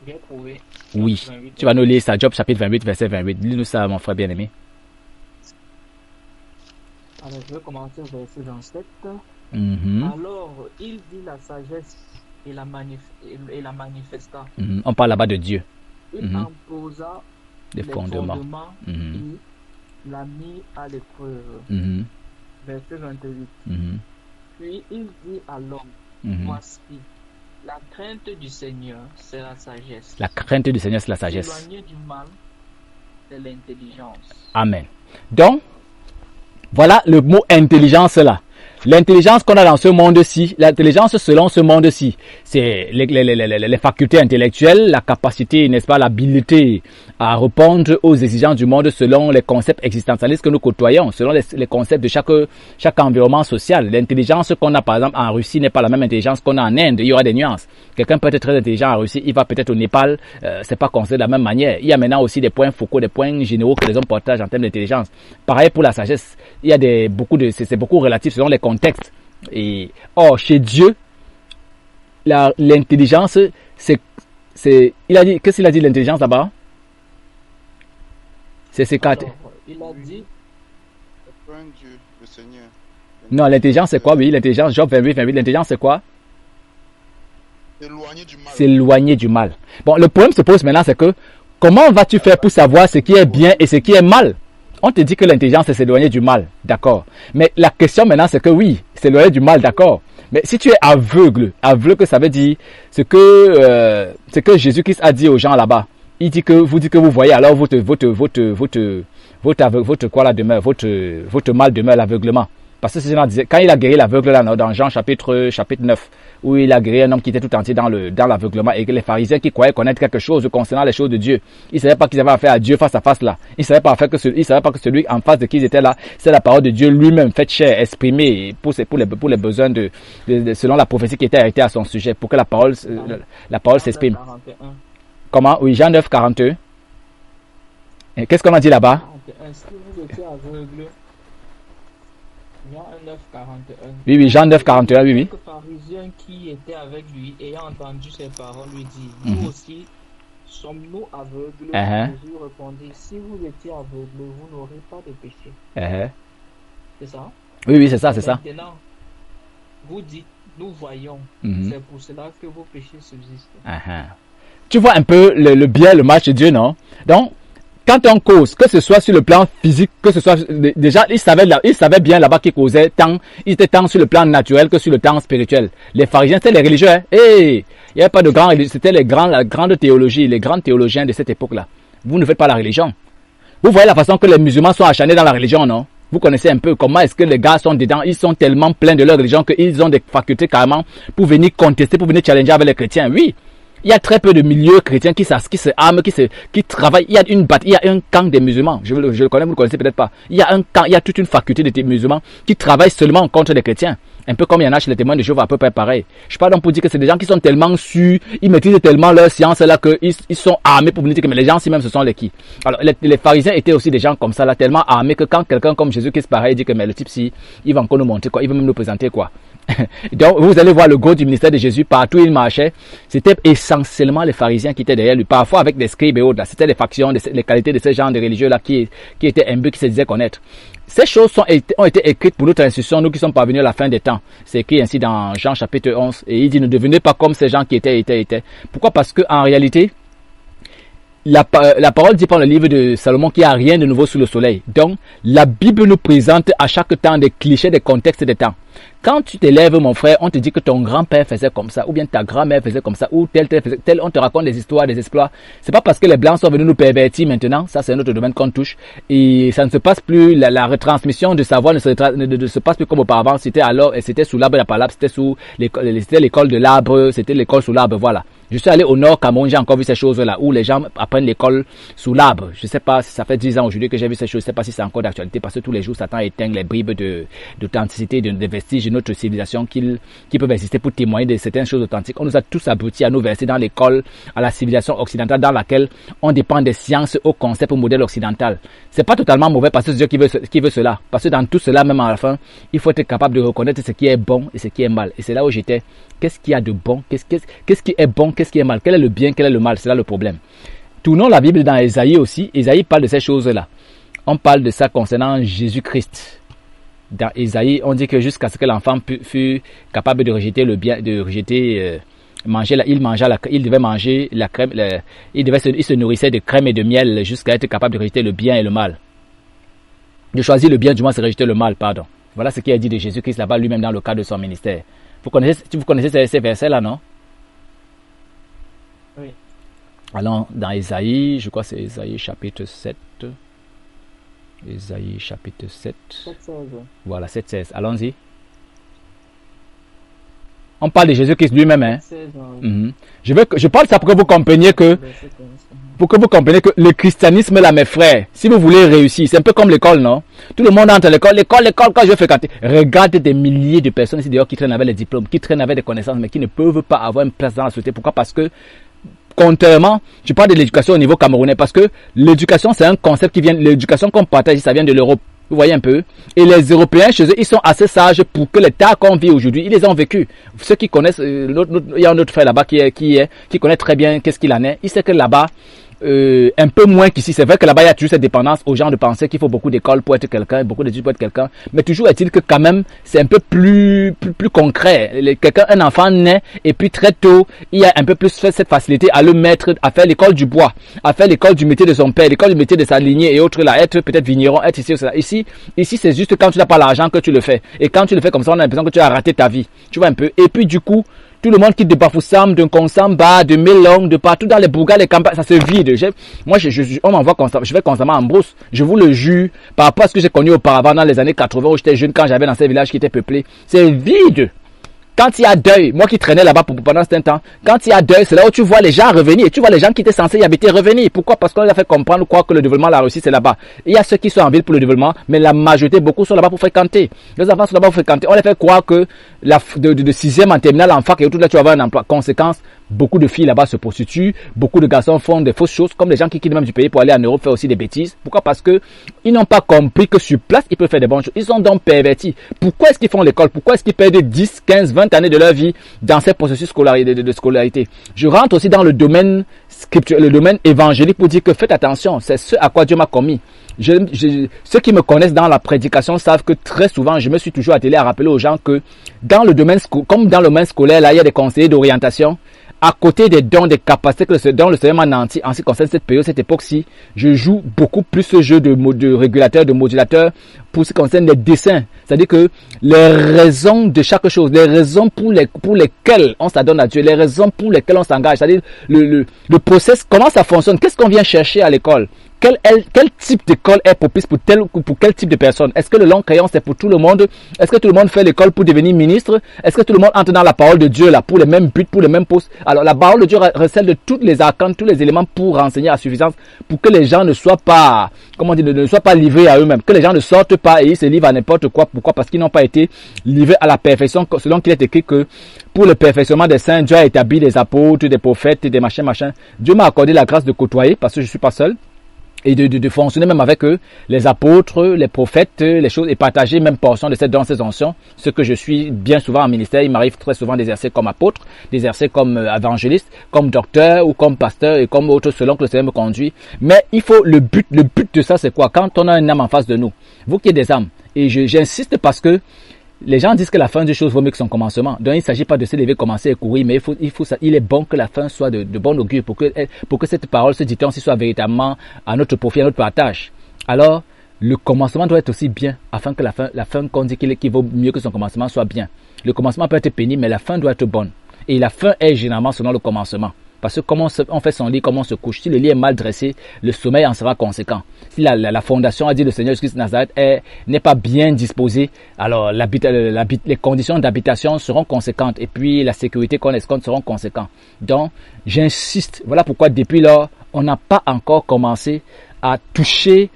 Bien trouvé. Oui. Tu vas nous lire ça. Job chapitre 28, verset 28. Lis-nous ça, mon frère bien-aimé. Alors, je vais commencer au verset 27. Alors, il dit la sagesse et la manifesta. On parle là-bas de Dieu. Il imposa les fondements. Il l'a mis à l'épreuve. Verset 28. Puis il dit à l'homme, voici, la crainte du Seigneur, c'est la sagesse. La crainte du Seigneur, c'est la sagesse. S'éloigner du mal, c'est l'intelligence. Amen. Donc, voilà le mot intelligence là. L'intelligence qu'on a dans ce monde-ci, l'intelligence selon ce monde-ci, c'est les facultés intellectuelles, la capacité, n'est-ce pas, l'habilité à répondre aux exigences du monde selon les concepts existentialistes que nous côtoyons, selon les concepts de chaque environnement social. L'intelligence qu'on a par exemple en Russie n'est pas la même intelligence qu'on a en Inde, il y aura des nuances. Quelqu'un peut être très intelligent en Russie, il va peut-être au Népal, c'est pas considéré de la même manière. Il y a maintenant aussi des points focaux, des points généraux que les hommes partagent en termes d'intelligence. Pareil pour la sagesse, il y a c'est beaucoup relatif selon les contextes. Et chez Dieu, l'intelligence, il a dit, qu'est-ce qu'il a dit l'intelligence là-bas? C'est quatre. Il a dit, Dieu, le Seigneur. Non, l'intelligence c'est quoi? Oui, l'intelligence, Job 28, l'intelligence c'est quoi? S'éloigner du mal. S'éloigner du mal. Bon, le problème se pose maintenant, c'est que comment vas-tu faire pour savoir ce qui est bien et ce qui est mal? On te dit que l'intelligence c'est s'éloigner du mal, d'accord. Mais la question maintenant c'est que oui, s'éloigner du mal, d'accord. Mais si tu es aveugle que ça veut dire ce que Jésus-Christ a dit aux gens là-bas. Il dit que vous voyez, alors votre mal demeure, l'aveuglement. Parce que ces gens disaient, quand il a guéri l'aveugle là, dans Jean chapitre 9, où il a guéri un homme qui était tout entier dans l'aveuglement, et que les pharisiens qui croyaient connaître quelque chose concernant les choses de Dieu, ils ne savaient pas qu'ils avaient affaire à Dieu face à face là. Ils ne savaient pas que celui en face de qui ils étaient là, c'est la parole de Dieu lui-même faite chair, exprimée pour les besoins selon la prophétie qui était arrêtée à son sujet, pour que la parole s'exprime. Comment? Oui, Jean 9, 41. Et qu'est-ce qu'on a dit là-bas? Est-ce que vous étiez aveugle? Jean 9, 41. Oui, Jean 9, 41, oui. Le pharisien qui était avec lui, ayant entendu ces paroles, lui dit, nous aussi, sommes-nous aveugles? Jésus répondit, si vous étiez aveugle, vous n'aurez pas de péché. C'est ça? Oui, c'est ça, c'est ça. Maintenant, vous dites, nous voyons, c'est pour cela que vos péchés subsistent. Tu vois un peu le bien, le mal de Dieu, non? Donc, quand on cause, que ce soit sur le plan physique, que ce soit déjà, il savait bien là-bas qu'il causait il était tant sur le plan naturel que sur le plan spirituel. Les pharisiens, c'était les religieux, hein. Il n'y avait pas de grands, c'était la grande théologie, les grands théologiens de cette époque-là. Vous ne faites pas la religion. Vous voyez la façon que les musulmans sont acharnés dans la religion, non? Vous connaissez un peu comment est-ce que les gars sont dedans, ils sont tellement pleins de leur religion qu'ils ont des facultés carrément pour venir contester, pour venir challenger avec les chrétiens. Oui. Il y a très peu de milieux chrétiens qui se arment, qui travaillent. Il y a un camp des musulmans. Je le connais, vous le connaissez peut-être pas. Il y a un camp, il y a toute une faculté de musulmans qui travaillent seulement contre les chrétiens. Un peu comme il y en a chez les témoins de Jéhovah, à peu près pareil. Je parle donc pour dire que c'est des gens qui sont tellement sûrs, ils maîtrisent tellement leur science là qu'ils sont armés pour venir dire que mais les gens si même ce sont les qui. Alors les pharisiens étaient aussi des gens comme ça là, tellement armés que quand quelqu'un comme Jésus-Christ pareil dit que mais le type si, il va encore nous montrer quoi, il va même nous présenter quoi. Donc vous allez voir le gros du ministère de Jésus, partout où il marchait, c'était essentiellement les pharisiens qui étaient derrière lui, parfois avec des scribes et autres là, c'était les factions, les qualités de ces gens de religieux là qui étaient imbus, qui se disaient connaître. Ces choses ont été écrites pour notre instruction, nous qui sommes parvenus à la fin des temps. C'est écrit ainsi dans Jean chapitre 11, et il dit ne devenez pas comme ces gens qui étaient. Pourquoi? Parce que en réalité, la parole dit par le livre de Salomon qu'il n'y a rien de nouveau sous le soleil. Donc, la Bible nous présente à chaque temps des clichés, des contextes des temps. Quand tu t'élèves, mon frère, on te dit que ton grand-père faisait comme ça, ou bien ta grand-mère faisait comme ça, ou tel, on te raconte des histoires, des exploits. C'est pas parce que les Blancs sont venus nous pervertir maintenant, ça c'est un autre domaine qu'on touche, et ça ne se passe plus, la retransmission du savoir ne se passe plus comme auparavant. C'était sous l'arbre de la palabre, c'était l'école de l'arbre, c'était l'école sous l'arbre, voilà. Je suis allé au Nord Cameroun, j'ai encore vu ces choses-là, où les gens apprennent l'école sous l'arbre. Je sais pas, ça fait 10 ans aujourd'hui que j'ai vu ces choses, je sais pas si c'est encore d'actualité, parce que tous les jours, Satan éteint les bribes d'authenticité, de vestiges de notre civilisation qui peuvent exister pour témoigner de certaines choses authentiques. On nous a tous abrutis à nous verser dans l'école, à la civilisation occidentale dans laquelle on dépend des sciences au concept, au modèle occidental. C'est pas totalement mauvais parce que c'est Dieu qui veut cela. Parce que dans tout cela, même à la fin, il faut être capable de reconnaître ce qui est bon et ce qui est mal. Et c'est là où j'étais. Qu'est-ce qu'il y a de bon? Qu'est-ce qui est bon? Qu'est-ce qui est mal? Quel est le bien? Quel est le mal? C'est là le problème. Tournons la Bible dans Ésaïe aussi. Ésaïe parle de ces choses-là. On parle de ça concernant Jésus-Christ. Dans Ésaïe, on dit que jusqu'à ce que l'enfant fût capable de rejeter le bien, de rejeter, il devait manger la crème, il se nourrissait de crème et de miel jusqu'à être capable de rejeter le bien et le mal. De choisir le bien, du moins, c'est rejeter le mal, pardon. Voilà ce qu'il a dit de Jésus-Christ là-bas lui-même dans le cadre de son ministère. Vous connaissez ces versets-là, non? Oui. Allons dans Ésaïe, je crois que c'est Ésaïe chapitre 7. Ésaïe chapitre 7. 7-16. Voilà, 7-16. Allons-y. On parle de Jésus-Christ lui-même. Hein? 16, Je parle ça pour que vous compreniez que le christianisme là, mes frères, si vous voulez réussir, c'est un peu comme l'école, non? Tout le monde entre l'école, quand je vais fréquenter. Regarde des milliers de personnes ici dehors qui traînent avec les diplômes, qui traînent avec des connaissances, mais qui ne peuvent pas avoir une place dans la société. Pourquoi? Parce que, contrairement, je parle de l'éducation au niveau camerounais, parce que l'éducation, c'est un concept qui vient, l'éducation qu'on partage, ça vient de l'Europe. Vous voyez un peu. Et les Européens, chez eux, ils sont assez sages pour que l'état qu'on vit aujourd'hui, ils les ont vécu. Ceux qui connaissent, il y a un autre frère là-bas qui connaît très bien qu'est-ce qu'il en est. Il sait que là-bas, un peu moins qu'ici. C'est vrai que là-bas, il y a toujours cette dépendance aux gens de penser qu'il faut beaucoup d'écoles pour être quelqu'un, beaucoup d'études pour être quelqu'un. Mais toujours est-il que quand même, c'est un peu plus concret. Un enfant naît et puis très tôt, il y a un peu plus cette facilité à le mettre, à faire l'école du bois, à faire l'école du métier de son père, l'école du métier de sa lignée et autres là, être peut-être vigneron, être ici ou cela. Ici, c'est juste quand tu n'as pas l'argent que tu le fais. Et quand tu le fais comme ça, on a l'impression que tu as raté ta vie. Tu vois un peu. Et puis du coup, tout le monde quitte de Bafoussam, de Konsamba, de Melong, de partout dans les bourgades, les campagnes, ça se vide. On m'envoie constamment, je vais constamment en brousse. Je vous le jure, par rapport à ce que j'ai connu auparavant dans les années 80 où j'étais jeune, quand j'avais dans ces villages qui étaient peuplés. C'est vide. Quand il y a deuil, moi qui traînais là-bas pendant ce temps, quand il y a deuil, c'est là où tu vois les gens revenir. Et tu vois les gens qui étaient censés y habiter revenir. Pourquoi? Parce qu'on les a fait comprendre quoi que le développement, la réussite, c'est là-bas. Il y a ceux qui sont en ville pour le développement, mais la majorité, beaucoup sont là-bas pour fréquenter. Les enfants sont là-bas pour fréquenter. On les fait croire que de 6e en terminale, en fac et tout là, tu vas avoir un emploi. Conséquence, beaucoup de filles là-bas se prostituent, beaucoup de garçons font des fausses choses, comme les gens qui quittent même du pays pour aller en Europe faire aussi des bêtises. Pourquoi? Parce que ils n'ont pas compris que sur place, ils peuvent faire des bonnes choses. Ils sont donc pervertis. Pourquoi est-ce qu'ils font l'école? Pourquoi est-ce qu'ils perdent 10, 15, 20 années de leur vie dans ces processus de scolarité? Je rentre aussi dans le domaine scriptural, le domaine évangélique pour dire que faites attention, c'est ce à quoi Dieu m'a commis. Ceux qui me connaissent dans la prédication savent que très souvent, je me suis toujours attelé à rappeler aux gens que dans le domaine, comme dans le domaine scolaire, là, il y a des conseillers d'orientation. À côté des dons, des capacités que le Seigneur m'a nanti en ce qui concerne cette période, cette époque-ci, je joue beaucoup plus ce jeu de régulateur, de modulateur pour ce qui concerne les dessins. C'est-à-dire que les raisons de chaque chose, les raisons pour lesquelles on s'adonne à Dieu, les raisons pour lesquelles on s'engage, c'est-à-dire le process, comment ça fonctionne, qu'est-ce qu'on vient chercher à l'école? Quel type d'école est propice pour quel type de personne? Est-ce que le long crayon c'est pour tout le monde? Est-ce que tout le monde fait l'école pour devenir ministre? Est-ce que tout le monde entre dans la parole de Dieu là pour les mêmes buts, pour les mêmes postes? Alors la parole de Dieu recèle de toutes les arcanes, tous les éléments pour renseigner à suffisance, pour que les gens ne soient pas, ne soient pas livrés à eux-mêmes, que les gens ne sortent pas et ils se livrent à n'importe quoi. Pourquoi? Parce qu'ils n'ont pas été livrés à la perfection, selon qu'il est écrit que pour le perfectionnement des saints, Dieu a établi des apôtres, des prophètes, des machins. Dieu m'a accordé la grâce de côtoyer parce que je suis pas seul. Et de fonctionner même avec eux, les apôtres, les prophètes, les choses, et partager même portion de dans ces anciens. Ce que je suis bien souvent en ministère, il m'arrive très souvent d'exercer comme apôtre, d'exercer comme évangéliste, comme docteur ou comme pasteur et comme autre selon que le Seigneur me conduit. Mais il faut le but de ça, c'est quoi? Quand on a une âme en face de nous, vous qui êtes des âmes, et j'insiste parce que les gens disent que la fin des choses vaut mieux que son commencement. Donc il ne s'agit pas de se lever, commencer à courir, mais il est bon que la fin soit de bon augure pour que cette parole, ce dicton, soit véritablement à notre profit, à notre partage. Alors, le commencement doit être aussi bien, afin que la fin qu'on dit qu'il vaut mieux que son commencement soit bien. Le commencement peut être pénible, mais la fin doit être bonne. Et la fin est généralement selon le commencement. Parce que comment on fait son lit, comment on se couche. Si le lit est mal dressé, le sommeil en sera conséquent. Si la fondation, a dit le Seigneur Jésus-Christ de Nazareth, n'est pas bien disposée, alors les conditions d'habitation seront conséquentes. Et puis la sécurité qu'on escompte seront conséquentes. Donc, j'insiste. Voilà pourquoi depuis lors, on n'a pas encore commencé à toucher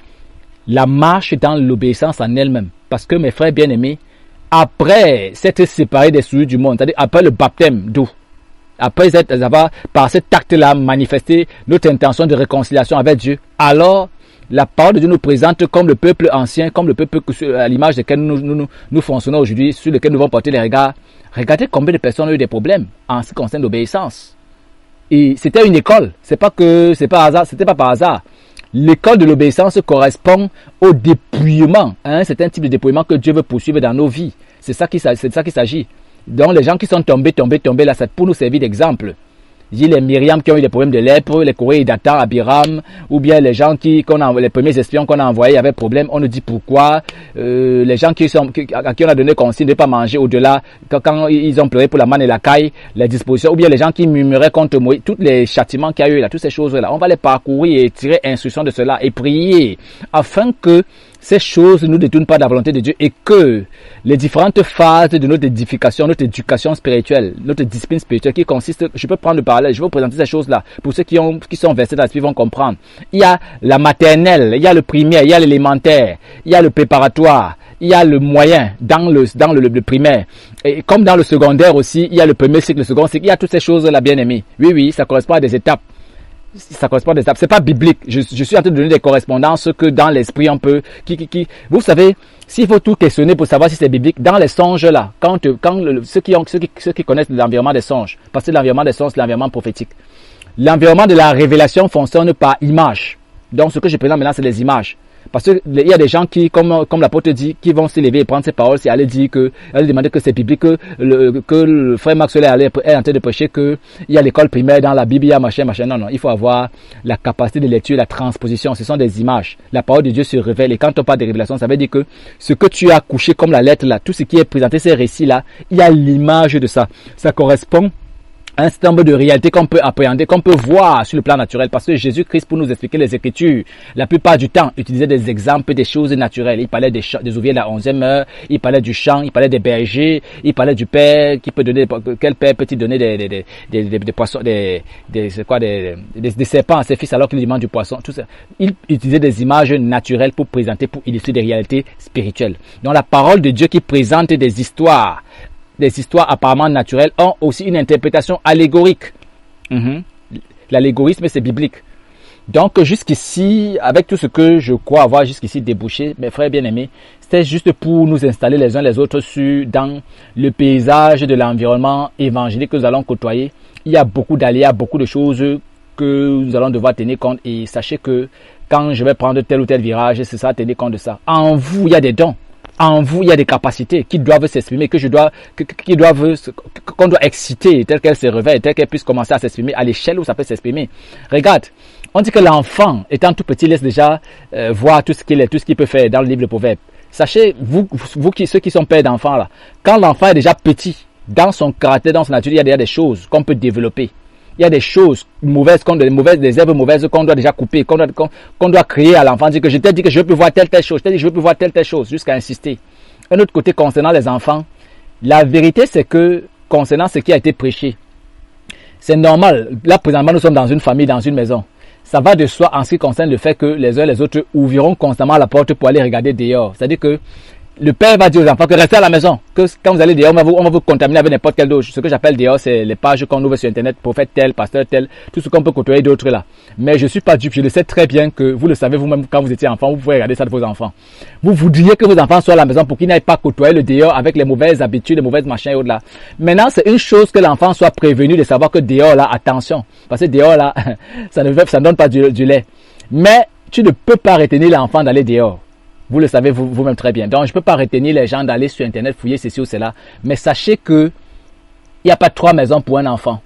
la marche dans l'obéissance en elle-même. Parce que mes frères bien-aimés, après s'être séparés des souillures du monde, c'est-à-dire après le baptême d'eau, après avoir par cet acte-là manifesté notre intention de réconciliation avec Dieu, alors la parole de Dieu nous présente comme le peuple ancien, comme le peuple à l'image duquel nous fonctionnons aujourd'hui, sur lequel nous devons porter les regards. Regardez combien de personnes ont eu des problèmes en ce qui concerne l'obéissance. Et c'était une école, c'est pas hasard, c'était pas par hasard. L'école de l'obéissance correspond au dépouillement, c'est un type de dépouillement que Dieu veut poursuivre dans nos vies. C'est ça qu'il s'agit. Donc les gens qui sont tombés là, c'est pour nous servir d'exemple. Il y a les Myriam qui ont eu des problèmes de lèpre, les Corée Datan, Abiram, ou bien les gens les premiers espions qu'on a envoyés avaient problème, on nous dit pourquoi, les gens à qui on a donné consigne de ne pas manger au-delà, quand ils ont pleuré pour la manne et la caille, les dispositions, ou bien les gens qui murmuraient contre Moïse, tous les châtiments qu'il y a eu là, toutes ces choses-là, on va les parcourir et tirer instruction de cela et prier, afin que ces choses ne nous détournent pas de la volonté de Dieu et que les différentes phases de notre édification, notre éducation spirituelle, notre discipline spirituelle qui consiste, je peux prendre le parallèle, je vais vous présenter ces choses-là. Pour ceux qui sont versés dans l'esprit vont comprendre. Il y a la maternelle, il y a le primaire, il y a l'élémentaire, il y a le préparatoire, il y a le moyen dans le primaire. Et comme dans le secondaire aussi, il y a le premier cycle, le second cycle, il y a toutes ces choses-là bien aimées. Oui, ça correspond à des étapes. Ça correspond à des étapes. C'est pas biblique. Je suis en train de donner des correspondances que dans l'esprit on peut, vous savez, s'il faut tout questionner pour savoir si c'est biblique, dans les songes là, ceux qui connaissent l'environnement des songes, parce que l'environnement des songes, c'est l'environnement prophétique. L'environnement de la révélation fonctionne par image. Donc, ce que je présente maintenant, c'est les images. Parce que il y a des gens qui, comme l'apôtre dit, qui vont s'élever et prendre ces paroles, c'est aller dire aller demander que c'est biblique, que le frère Maxwell est en train de prêcher que il y a l'école primaire dans la Bible, il y a machin. Non, il faut avoir la capacité de lecture, la transposition. Ce sont des images. La parole de Dieu se révèle et quand on parle de révélation, ça veut dire que ce que tu as couché comme la lettre là, tout ce qui est présenté, ces récits là, il y a l'image de ça. Ça correspond un certain nombre de réalités qu'on peut appréhender, qu'on peut voir sur le plan naturel. Parce que Jésus-Christ, pour nous expliquer les Écritures, la plupart du temps, utilisait des exemples, des choses naturelles. Il parlait des ouvriers de la 11e heure, il parlait du champ, il parlait des bergers, il parlait du père, quel père peut-il donner des poissons, des serpents à ses fils alors qu'il demande du poisson, tout ça. Il utilisait des images naturelles pour présenter, pour illustrer des réalités spirituelles. Donc la parole de Dieu qui présente des histoires apparemment naturelles ont aussi une interprétation allégorique. L'allégorisme, c'est biblique. Donc, jusqu'ici, avec tout ce que je crois avoir jusqu'ici débouché, mes frères bien-aimés, c'était juste pour nous installer les uns les autres dans le paysage de l'environnement évangélique que nous allons côtoyer. Il y a beaucoup d'aléas, beaucoup de choses que nous allons devoir tenir compte. Et sachez que quand je vais prendre tel ou tel virage, c'est ça, tenir compte de ça. En vous, il y a des dons. En vous, il y a des capacités qui doivent s'exprimer, qu'on doit exciter, telles qu'elles se réveillent, telles qu'elles puissent commencer à s'exprimer à l'échelle où ça peut s'exprimer. Regarde, on dit que l'enfant, étant tout petit, laisse déjà voir tout ce qu'il peut faire dans le livre de Proverbes. Sachez, ceux qui sont pères d'enfants là, quand l'enfant est déjà petit, dans son caractère, dans son nature, il y a déjà des choses qu'on peut développer. Il y a des choses mauvaises, des herbes mauvaises qu'on doit déjà couper, qu'on doit créer à l'enfant. Dire que je t'ai dit que je veux plus voir telle chose, je t'ai dit que je veux plus voir telle chose, jusqu'à insister. Un autre côté concernant les enfants, la vérité c'est que concernant ce qui a été prêché, c'est normal. Là présentement nous sommes dans une famille, dans une maison. Ça va de soi en ce qui concerne le fait que les uns et les autres ouvriront constamment la porte pour aller regarder dehors. C'est-à-dire que le père va dire aux enfants que restez à la maison, que quand vous allez dehors, on va vous contaminer avec n'importe quelle dose. Ce que j'appelle dehors, c'est les pages qu'on ouvre sur Internet, prophète tel, pasteur tel, tout ce qu'on peut côtoyer d'autres là. Mais je suis pas dupe, je le sais très bien que vous le savez vous-même quand vous étiez enfant, vous pouvez regarder ça de vos enfants. Vous voudriez que vos enfants soient à la maison pour qu'ils n'aillent pas côtoyer le dehors avec les mauvaises habitudes, les mauvaises machins et autres là. Maintenant, c'est une chose que l'enfant soit prévenu de savoir que dehors là, attention, parce que dehors là, ça ne donne pas du lait. Mais tu ne peux pas retenir l'enfant d'aller dehors. Vous le savez vous-même très bien. Donc, je ne peux pas retenir les gens d'aller sur Internet, fouiller ceci ou cela. Mais sachez que il n'y a pas 3 maisons pour un enfant.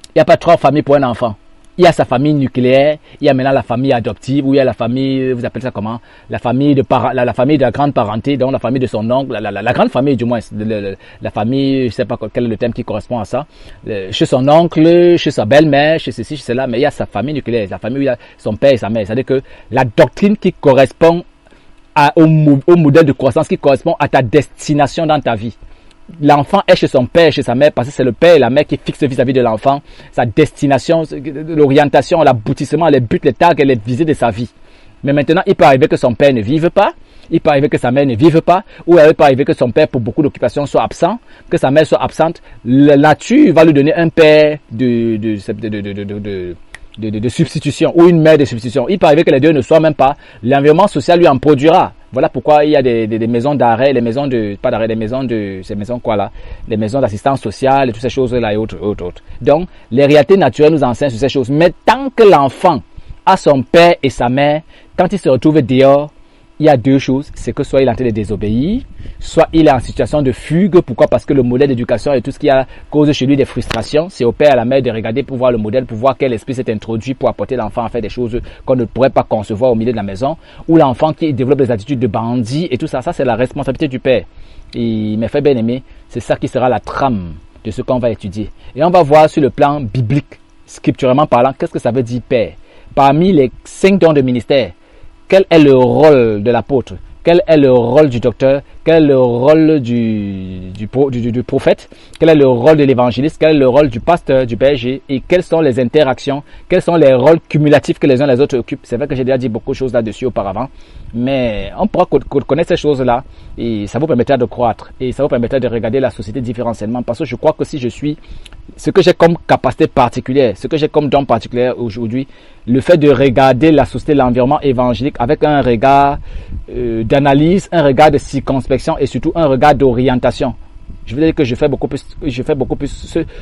Il n'y a pas 3 familles pour un enfant. Il il y a sa famille nucléaire, il y a maintenant la famille adoptive, ou il y a la famille, vous appelez ça comment? La famille de la famille de la grande parenté, donc la famille de son oncle, la grande famille du moins, la famille, je sais pas quel est le terme qui correspond à ça, chez son oncle, chez sa belle-mère, chez ceci, chez cela, mais il y a sa famille nucléaire, la famille où il y a son père et sa mère. C'est-à-dire que la doctrine qui correspond au modèle de croissance qui correspond à ta destination dans ta vie. L'enfant est chez son père et chez sa mère parce que c'est le père et la mère qui fixent vis-à-vis de l'enfant sa destination, l'orientation, l'aboutissement, les buts, les tags et les visées de sa vie. Mais maintenant, il peut arriver que son père ne vive pas, il peut arriver que sa mère ne vive pas, ou il peut arriver que son père, pour beaucoup d'occupations, soit absent, que sa mère soit absente. La nature va lui donner un père de substitution ou une mère de substitution. Il peut arriver que les deux ne soient même pas. L'environnement social lui en produira. Voilà pourquoi il y a des maisons d'arrêt, les maisons de, pas d'arrêt, des maisons de, ces maisons quoi là, les maisons d'assistance sociale et toutes ces choses-là et autres. Donc, les réalités naturelles nous enseignent sur ces choses. Mais tant que l'enfant a son père et sa mère, quand il se retrouve dehors, il y a deux choses. C'est que soit il est en train de désobéir, soit il est en situation de fugue. Pourquoi? Parce que le modèle d'éducation et tout ce qui a cause chez lui des frustrations, c'est au père et à la mère de regarder pour voir le modèle, pour voir quel esprit s'est introduit pour apporter l'enfant à faire des choses qu'on ne pourrait pas concevoir au milieu de la maison, ou l'enfant qui développe des attitudes de bandit et tout ça. Ça, c'est la responsabilité du père. Et mes frères bien-aimés, c'est ça qui sera la trame de ce qu'on va étudier. Et on va voir sur le plan biblique, scripturalement parlant, qu'est-ce que ça veut dire père. Parmi les 5 dons de ministère, quel est le rôle de l'apôtre? Quel est le rôle du docteur? Quel est le rôle du prophète? Quel est le rôle de l'évangéliste? Quel est le rôle du pasteur, du berger? Et quelles sont les interactions? Quels sont les rôles cumulatifs que les uns les autres occupent? C'est vrai que j'ai déjà dit beaucoup de choses là-dessus auparavant, mais on pourra connaître ces choses-là et ça vous permettra de croître et ça vous permettra de regarder la société différentiellement, parce que je crois que si je suis ce que j'ai comme capacité particulière, ce que j'ai comme don particulier aujourd'hui, le fait de regarder la société, l'environnement évangélique avec un regard d'analyse, un regard de circonspection et surtout un regard d'orientation. Je veux dire que je fais beaucoup plus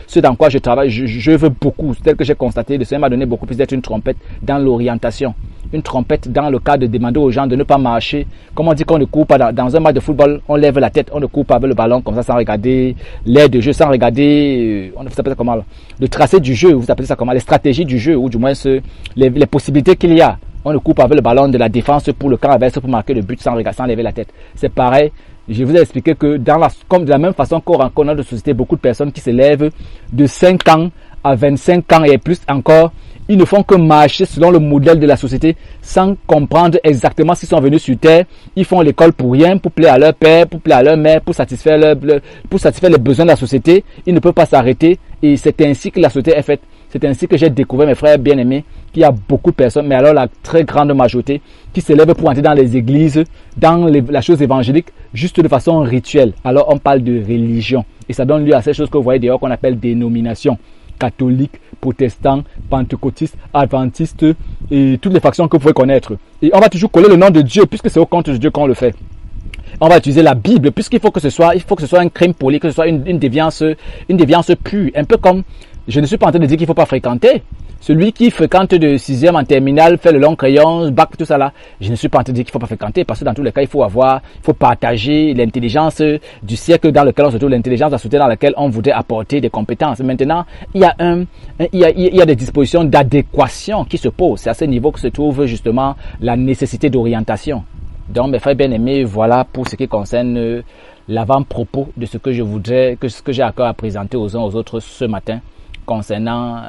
ce dans quoi je travaille, je veux beaucoup, tel que j'ai constaté, le Seigneur m'a donné beaucoup plus d'être une trompette dans l'orientation. Une trompette dans le cas de demander aux gens de ne pas marcher. Comme on dit qu'on ne court pas dans un match de football, on lève la tête, on ne court pas avec le ballon comme ça sans regarder l'air de jeu, sans regarder, vous appelez ça comment, le tracé du jeu, vous appelez ça comment, les stratégies du jeu, ou du moins les possibilités qu'il y a. On ne court pas avec le ballon de la défense pour le camp adverse pour marquer le but sans lever la tête. C'est pareil. Je vous ai expliqué que comme de la même façon qu'on rencontre dans notre société beaucoup de personnes qui se lèvent de 5 ans à 25 ans et plus encore, ils ne font que marcher selon le modèle de la société sans comprendre exactement s'ils sont venus sur terre. Ils font l'école pour rien, pour plaire à leur père, pour plaire à leur mère, pour satisfaire les besoins de la société. Ils ne peuvent pas s'arrêter et c'est ainsi que la société est faite. C'est ainsi que j'ai découvert, mes frères bien-aimés, qu'il y a beaucoup de personnes, mais alors la très grande majorité, qui se lèvent pour entrer dans les églises, dans la chose évangélique, juste de façon rituelle. Alors on parle de religion. Et ça donne lieu à ces choses que vous voyez dehors qu'on appelle dénomination. Catholique, protestant, pentecôtiste, adventiste et toutes les factions que vous pouvez connaître. Et on va toujours coller le nom de Dieu puisque c'est au compte de Dieu qu'on le fait. On va utiliser la Bible puisqu'il faut que ce soit un crime poli, que ce soit une déviance pure. Un peu comme, je ne suis pas en train de dire qu'il ne faut pas fréquenter. Celui qui fréquente de 6e en terminale, fait le long crayon, bac, tout ça là, je ne suis pas en train de dire qu'il ne faut pas fréquenter parce que dans tous les cas, il faut partager l'intelligence du siècle dans lequel on se trouve, l'intelligence de la société dans laquelle on voudrait apporter des compétences. Maintenant, il y a des dispositions d'adéquation qui se posent. C'est à ce niveau que se trouve justement la nécessité d'orientation. Donc, mes frères bien-aimés, voilà pour ce qui concerne l'avant-propos de ce que j'ai à cœur à présenter aux uns aux autres ce matin, concernant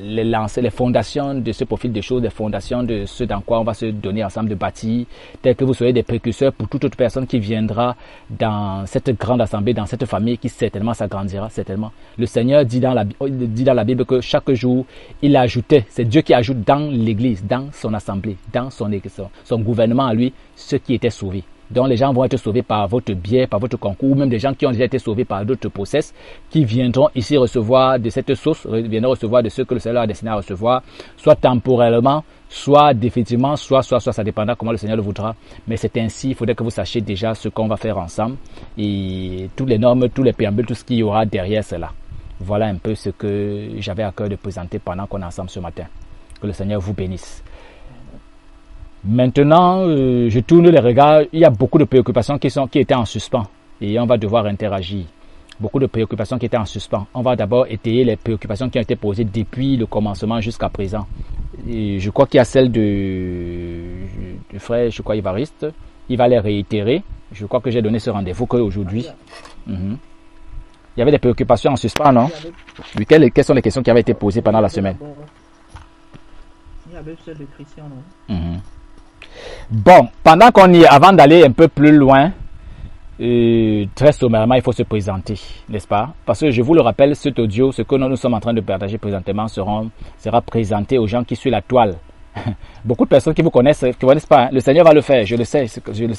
les fondations de ce profil de choses, les fondations de ce dans quoi on va se donner ensemble de bâtir, tel que vous soyez des précurseurs pour toute autre personne qui viendra dans cette grande assemblée, dans cette famille qui certainement s'agrandira, certainement. Le Seigneur dit dans la Bible que chaque jour, il ajoutait, c'est Dieu qui ajoute dans l'église, dans son assemblée, dans son gouvernement à lui, ceux qui étaient sauvés. Donc les gens vont être sauvés par votre biais, par votre concours, ou même des gens qui ont déjà été sauvés par d'autres process, qui viendront ici recevoir de cette source, viendront recevoir de ce que le Seigneur a destiné à recevoir, soit temporellement, soit définitivement, soit, ça dépendra comment le Seigneur le voudra. Mais c'est ainsi, il faudrait que vous sachiez déjà ce qu'on va faire ensemble, et toutes les normes, tous les préambules, tout ce qu'il y aura derrière cela. Voilà un peu ce que j'avais à cœur de présenter pendant qu'on est ensemble ce matin. Que le Seigneur vous bénisse. Maintenant, je tourne les regards. Il y a beaucoup de préoccupations qui étaient en suspens et on va devoir interagir. beaucoup de préoccupations qui étaient en suspens. On va d'abord étayer les préoccupations qui ont été posées depuis le commencement jusqu'à présent. Et je crois qu'il y a celle du frère, je crois, Évariste. Il va les réitérer. Je crois que j'ai donné ce rendez-vous qu'aujourd'hui. Il y avait des préoccupations en suspens, non? Oui, quelles sont les questions qui avaient été posées pendant la semaine? Il y avait celle de Christian, non? Bon, pendant qu'on y est, avant d'aller un peu plus loin, très sommairement, il faut se présenter, n'est-ce pas? Parce que je vous le rappelle, cet audio, ce que nous sommes en train de partager présentement sera présenté aux gens qui suivent la toile. Beaucoup de personnes qui vous connaissent, qui ne connaissent pas, hein. Le Seigneur va le faire, je le sais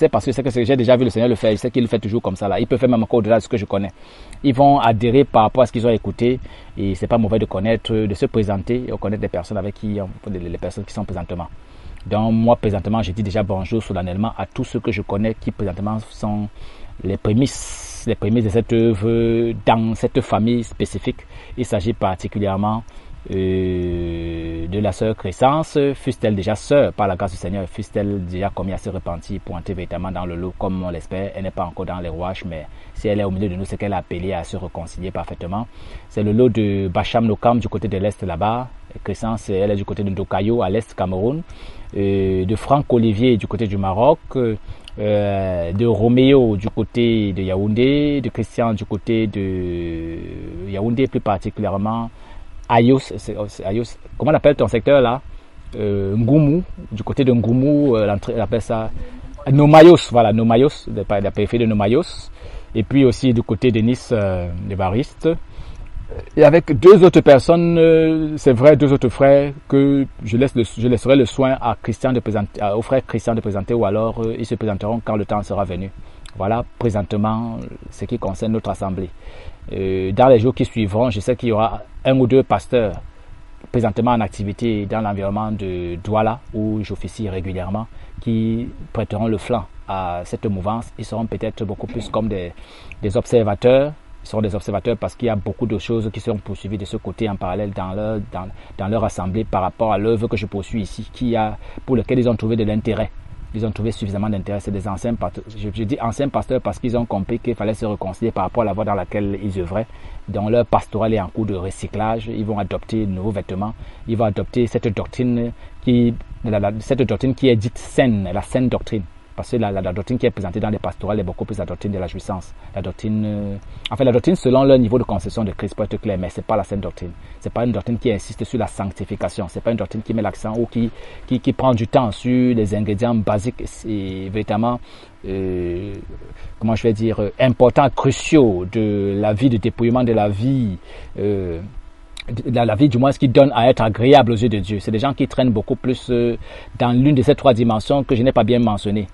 parce que j'ai déjà vu le Seigneur le faire, je sais qu'il le fait toujours comme ça là. Il peut faire même encore au-delà de ce que je connais. Ils vont adhérer par rapport à ce qu'ils ont écouté et c'est pas mauvais de connaître, de se présenter et de connaître des personnes avec qui, les personnes qui sont présentement. Donc moi présentement, je dis déjà bonjour solennellement à tous ceux que je connais qui présentement sont les prémices de cette œuvre dans cette famille spécifique. Il s'agit particulièrement de la sœur Crescence, fût-elle déjà sœur par la grâce du Seigneur, fût-elle déjà commis à se repentir, pointée véritablement dans le lot comme on l'espère. Elle n'est pas encore dans les rouages, mais si elle est au milieu de nous, c'est qu'elle a appelé à se réconcilier parfaitement. C'est le lot de Bacham Nokam du côté de l'Est là-bas. Crescence, elle est du côté de Ndokayo à l'Est Cameroun, de Franck Olivier du côté du Maroc, de Roméo du côté de Yaoundé, de Christian du côté de Yaoundé plus particulièrement, Ayos, comment on appelle ton secteur là? Ngoumou, du côté de Ngoumou, on appelle ça Nomayos, voilà, Nomayos, la périphérie de Nomayos, et puis aussi du côté de Nice, d'Évariste. Et avec deux autres personnes, c'est vrai, deux autres frères que je laisserai le soin à Christian de présenter, au frère Christian de présenter, ou alors ils se présenteront quand le temps sera venu. Voilà, présentement, ce qui concerne notre assemblée. Dans les jours qui suivront, je sais qu'il y aura un ou deux pasteurs présentement en activité dans l'environnement de Douala, où j'officie régulièrement, qui prêteront le flanc à cette mouvance. Ils seront peut-être beaucoup plus comme des observateurs. Ils seront des observateurs parce qu'il y a beaucoup de choses qui seront poursuivies de ce côté en parallèle dans leur assemblée par rapport à l'œuvre que je poursuis ici, pour laquelle ils ont trouvé de l'intérêt. Ils ont trouvé suffisamment d'intérêt. C'est des anciens pasteurs. Je dis anciens pasteurs parce qu'ils ont compris qu'il fallait se réconcilier par rapport à la voie dans laquelle ils œuvraient. Dans leur pastoral est en cours de recyclage. Ils vont adopter de nouveaux vêtements. Ils vont adopter cette doctrine qui est dite saine, la saine doctrine. Parce que la doctrine qui est présentée dans les pastorales est beaucoup plus la doctrine de la jouissance. La doctrine selon leur niveau de concession de Christ, pour être clair, mais c'est pas la saine doctrine. C'est pas une doctrine qui insiste sur la sanctification. C'est pas une doctrine qui met l'accent ou qui prend du temps sur les ingrédients basiques et véritablement, comment je vais dire, importants, cruciaux de la vie, de dépouillement de la vie, la vie du moins ce qui donne à être agréable aux yeux de Dieu. C'est des gens qui traînent beaucoup plus dans l'une de ces trois dimensions que je n'ai pas bien mentionnées.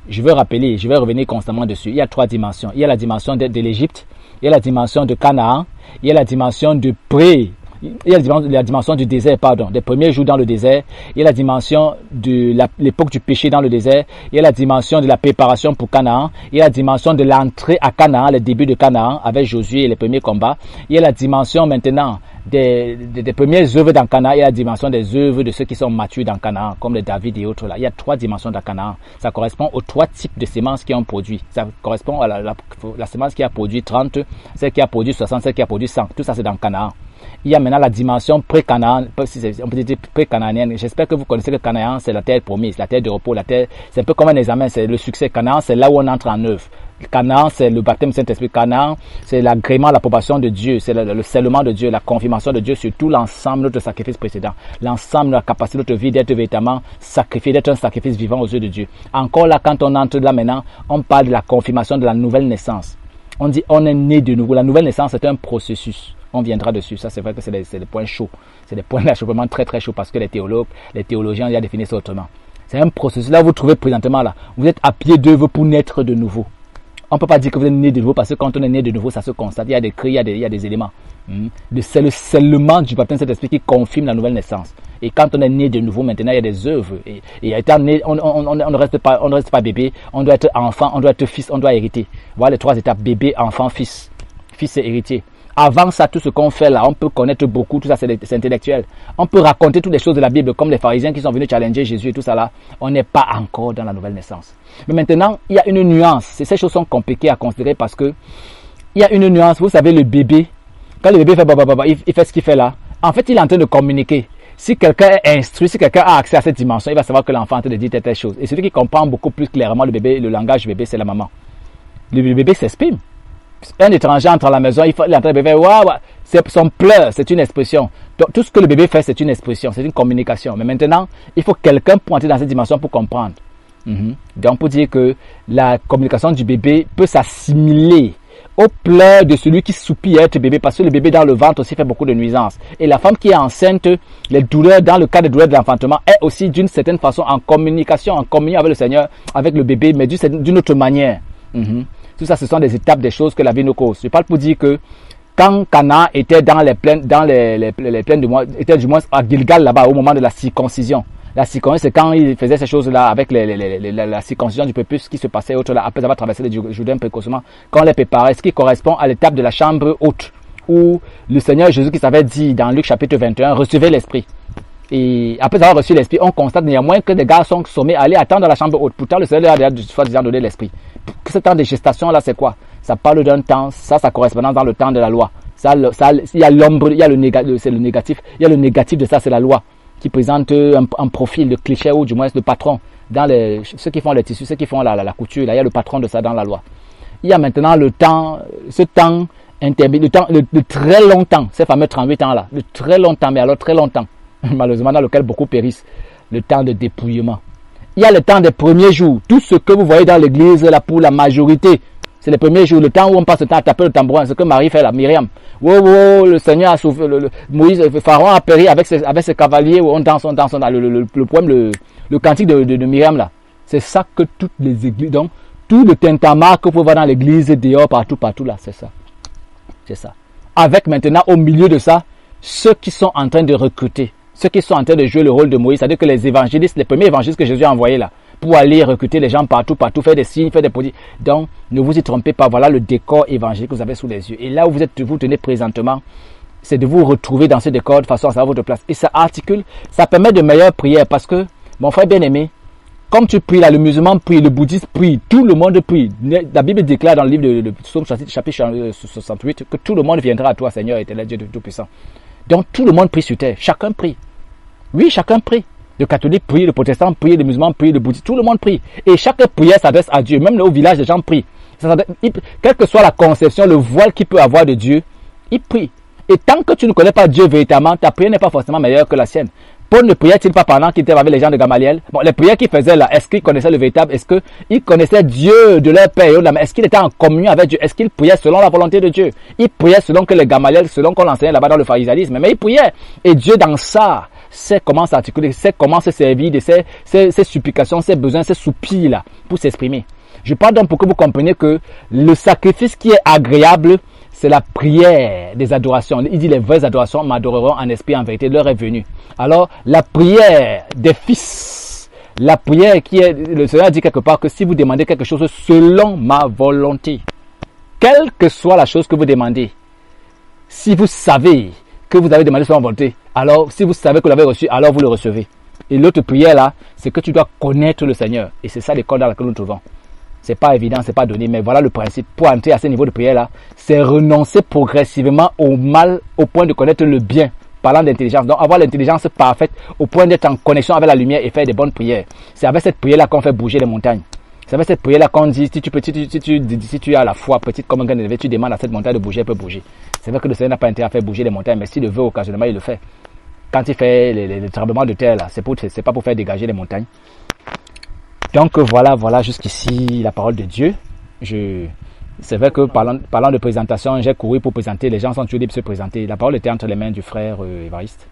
Je veux revenir constamment dessus. Il y a trois dimensions. Il y a la dimension de l'Égypte, il y a la dimension de Canaan, il y a la dimension il y a la dimension du désert, des premiers jours dans le désert, il y a la dimension de l'époque du péché dans le désert, il y a la dimension de la préparation pour Canaan, il y a la dimension de l'entrée à Canaan, le début de Canaan avec Josué et les premiers combats, il y a la dimension maintenant des premières œuvres dans Canaan, il y a la dimension des œuvres de ceux qui sont matures dans Canaan, comme les David et autres là. Il y a trois dimensions dans Canaan. Ça correspond aux trois types de semences qui ont produit. Ça correspond à la semence qui a produit 30, celle qui a produit 60, celle qui a produit 100. Tout ça c'est dans Canaan. Il y a maintenant la dimension pré-Canaan, on peut dire pré-cananéenne. J'espère que vous connaissez que Canaan, c'est la terre promise, la terre de repos, c'est un peu comme un examen, c'est le succès. Canaan, c'est là où on entre en œuvre. Canaan, c'est le baptême Saint-Esprit. Canaan, c'est l'agrément, l'approbation de Dieu, c'est le scellement de Dieu, la confirmation de Dieu sur tout l'ensemble de notre sacrifice précédent. L'ensemble de la capacité de notre vie d'être véritablement sacrifié, d'être un sacrifice vivant aux yeux de Dieu. Encore là, quand on entre là maintenant, on parle de la confirmation de la nouvelle naissance. On dit on est né de nouveau. La nouvelle naissance, c'est un processus. On viendra dessus. Ça, c'est vrai que c'est des points chauds. C'est des points d'achoppement très très chauds parce que les théologiens, ils ont défini ça autrement. C'est un processus. Là, vous trouvez présentement là. Vous êtes à pied d'œuvre pour naître de nouveau. On ne peut pas dire que vous êtes né de nouveau parce que quand on est né de nouveau, ça se constate. Il y a des cris, il y a des éléments. C'est le scellement du baptême de Saint-Esprit qui confirme la nouvelle naissance. Et quand on est né de nouveau, maintenant, il y a des œuvres. Et étant né, on ne reste pas bébé. On doit être enfant, on doit être fils, on doit hériter. Voilà les trois étapes. Bébé, enfant, fils. Fils et héritier. Avant ça, tout ce qu'on fait là, on peut connaître beaucoup, tout ça c'est intellectuel. On peut raconter toutes les choses de la Bible comme les pharisiens qui sont venus challenger Jésus et tout ça là. On n'est pas encore dans la nouvelle naissance. Mais maintenant, il y a une nuance. Ces choses sont compliquées à considérer parce que il y a une nuance. Vous savez, le bébé, quand le bébé fait il fait ce qu'il fait là. En fait, il est en train de communiquer. Si quelqu'un est instruit, si quelqu'un a accès à cette dimension, il va savoir que l'enfant est en train de dire telle chose. Et celui qui comprend beaucoup plus clairement le bébé, le langage du bébé, c'est la maman. Le bébé s'exprime. Un étranger entre à la maison, il est en train de faire waouh, son pleur, c'est une expression. Donc, tout ce que le bébé fait, c'est une expression, c'est une communication. Mais maintenant, il faut quelqu'un pour entrer dans cette dimension pour comprendre. Donc, pour dire que la communication du bébé peut s'assimiler aux pleurs de celui qui soupire être bébé, parce que le bébé dans le ventre aussi fait beaucoup de nuisances. Et la femme qui est enceinte, les douleurs, dans le cas des douleurs de l'enfantement, est aussi d'une certaine façon en communication, en communion avec le Seigneur, avec le bébé, mais d'une autre manière. Tout ça, ce sont des étapes, des choses que la vie nous cause. Je parle pour dire que quand Cana était dans les plaines, du moins, était du moins à Gilgal là-bas au moment de la circoncision. La circoncision, c'est quand il faisait ces choses-là avec la circoncision du prépuce qui se passait autre là, après avoir traversé les Jourdain précocement, quand on les préparait, ce qui correspond à l'étape de la chambre haute, où le Seigneur Jésus qui s'avait dit dans Luc chapitre 21, recevez l'Esprit. Et après avoir reçu l'Esprit, on constate néanmoins que des gars sont sommés à aller attendre dans la chambre haute. Pourtant, le Seigneur a déjà donné l'Esprit. Ce temps de gestation-là, c'est quoi? Ça parle d'un temps, ça correspond dans le temps de la loi. Il y a l'ombre, il y a c'est le négatif. Il y a le négatif de ça, c'est la loi, qui présente un profil, le cliché ou du moins le patron. Dans ceux qui font les tissus, ceux qui font la couture, là, il y a le patron de ça dans la loi. Il y a maintenant le temps, ce temps intermédiaire, le très longtemps, ces fameux 38 ans-là, le très longtemps, mais alors très longtemps, malheureusement dans lequel beaucoup périssent, le temps de dépouillement. Il y a le temps des premiers jours. Tout ce que vous voyez dans l'église, là, pour la majorité, c'est les premiers jours, le temps où on passe le temps à taper le tambourin, ce que Marie fait là, Myriam. Le Seigneur a souffert, Moïse, Pharaon a péri avec ses cavaliers, on danse, le poème, le cantique de Myriam là. C'est ça que toutes les églises, donc, tout le tintamarre que vous voyez dans l'église, dehors, partout là, c'est ça. C'est ça. Avec maintenant, au milieu de ça, ceux qui sont en train de recruter, ceux qui sont en train de jouer le rôle de Moïse, c'est-à-dire que les évangélistes, les premiers évangélistes que Jésus a envoyés là, pour aller recruter les gens partout, faire des signes, faire des prodiges. Donc, ne vous y trompez pas, voilà le décor évangélique que vous avez sous les yeux. Et là où vous tenez présentement, c'est de vous retrouver dans ce décor de façon à savoir votre place. Et ça articule, ça permet de meilleures prières parce que, mon frère bien-aimé, comme tu pries là, le musulman prie, le bouddhiste prie, tout le monde prie. La Bible déclare dans le livre de Psaume chapitre 68 que tout le monde viendra à toi, Seigneur éternel Dieu Tout-Puissant. Donc, tout le monde prie sur terre, chacun prie. Oui, chacun prie. Le catholique prie, le protestant prie, le musulman prie, le bouddhiste, tout le monde prie. Et chaque prière s'adresse à Dieu. Même au village, les gens prient. Quelle que soit la conception, le voile qu'il peut avoir de Dieu, il prie. Et tant que tu ne connais pas Dieu véritablement, ta prière n'est pas forcément meilleure que la sienne. Paul ne priait-il pas pendant qu'il était avec les gens de Gamaliel? Bon, les prières qu'il faisait là, est-ce qu'il connaissait le véritable? Est-ce qu'il connaissait Dieu de leur père? Est-ce qu'il était en communion avec Dieu? Est-ce qu'il priait selon la volonté de Dieu? Il priait selon que les Gamaliel, selon qu'on l'enseignait là-bas dans le pharisaïsme. Mais il priait. Et Dieu dans ça, sait comment s'articuler, sait comment se servir de ses supplications, ses besoins, ses soupirs là, pour s'exprimer. Je parle donc pour que vous compreniez que le sacrifice qui est agréable, c'est la prière des adorations. Il dit les vraies adorations m'adoreront en esprit, en vérité, l'heure est venue. Alors, la prière des fils, la prière qui est, le Seigneur dit quelque part que si vous demandez quelque chose selon ma volonté, quelle que soit la chose que vous demandez, si vous savez que vous avez demandé selon ma volonté, alors si vous savez que vous l'avez reçu, alors vous le recevez. Et l'autre prière là, c'est que tu dois connaître le Seigneur. Et c'est ça l'école dans laquelle nous nous trouvons. C'est pas évident, c'est pas donné, mais voilà le principe. Pour entrer à ce niveau de prière là, c'est renoncer progressivement au mal au point de connaître le bien, parlant d'intelligence. Donc avoir l'intelligence parfaite au point d'être en connexion avec la lumière et faire des bonnes prières. C'est avec cette prière là qu'on fait bouger les montagnes. C'est avec cette prière là qu'on dit, si tu as la foi petite comme un grain d'élevé, tu demandes à cette montagne de bouger, elle peut bouger. C'est vrai que le Seigneur n'a pas intérêt à faire bouger les montagnes, mais s'il le veut occasionnellement, il le fait. Quand il fait les tremblements de terre là, c'est pas pour faire dégager les montagnes. Donc voilà jusqu'ici la parole de Dieu. C'est vrai que parlant de présentation, j'ai couru pour présenter, les gens sont tous libres de se présenter. La parole était entre les mains du frère Évariste.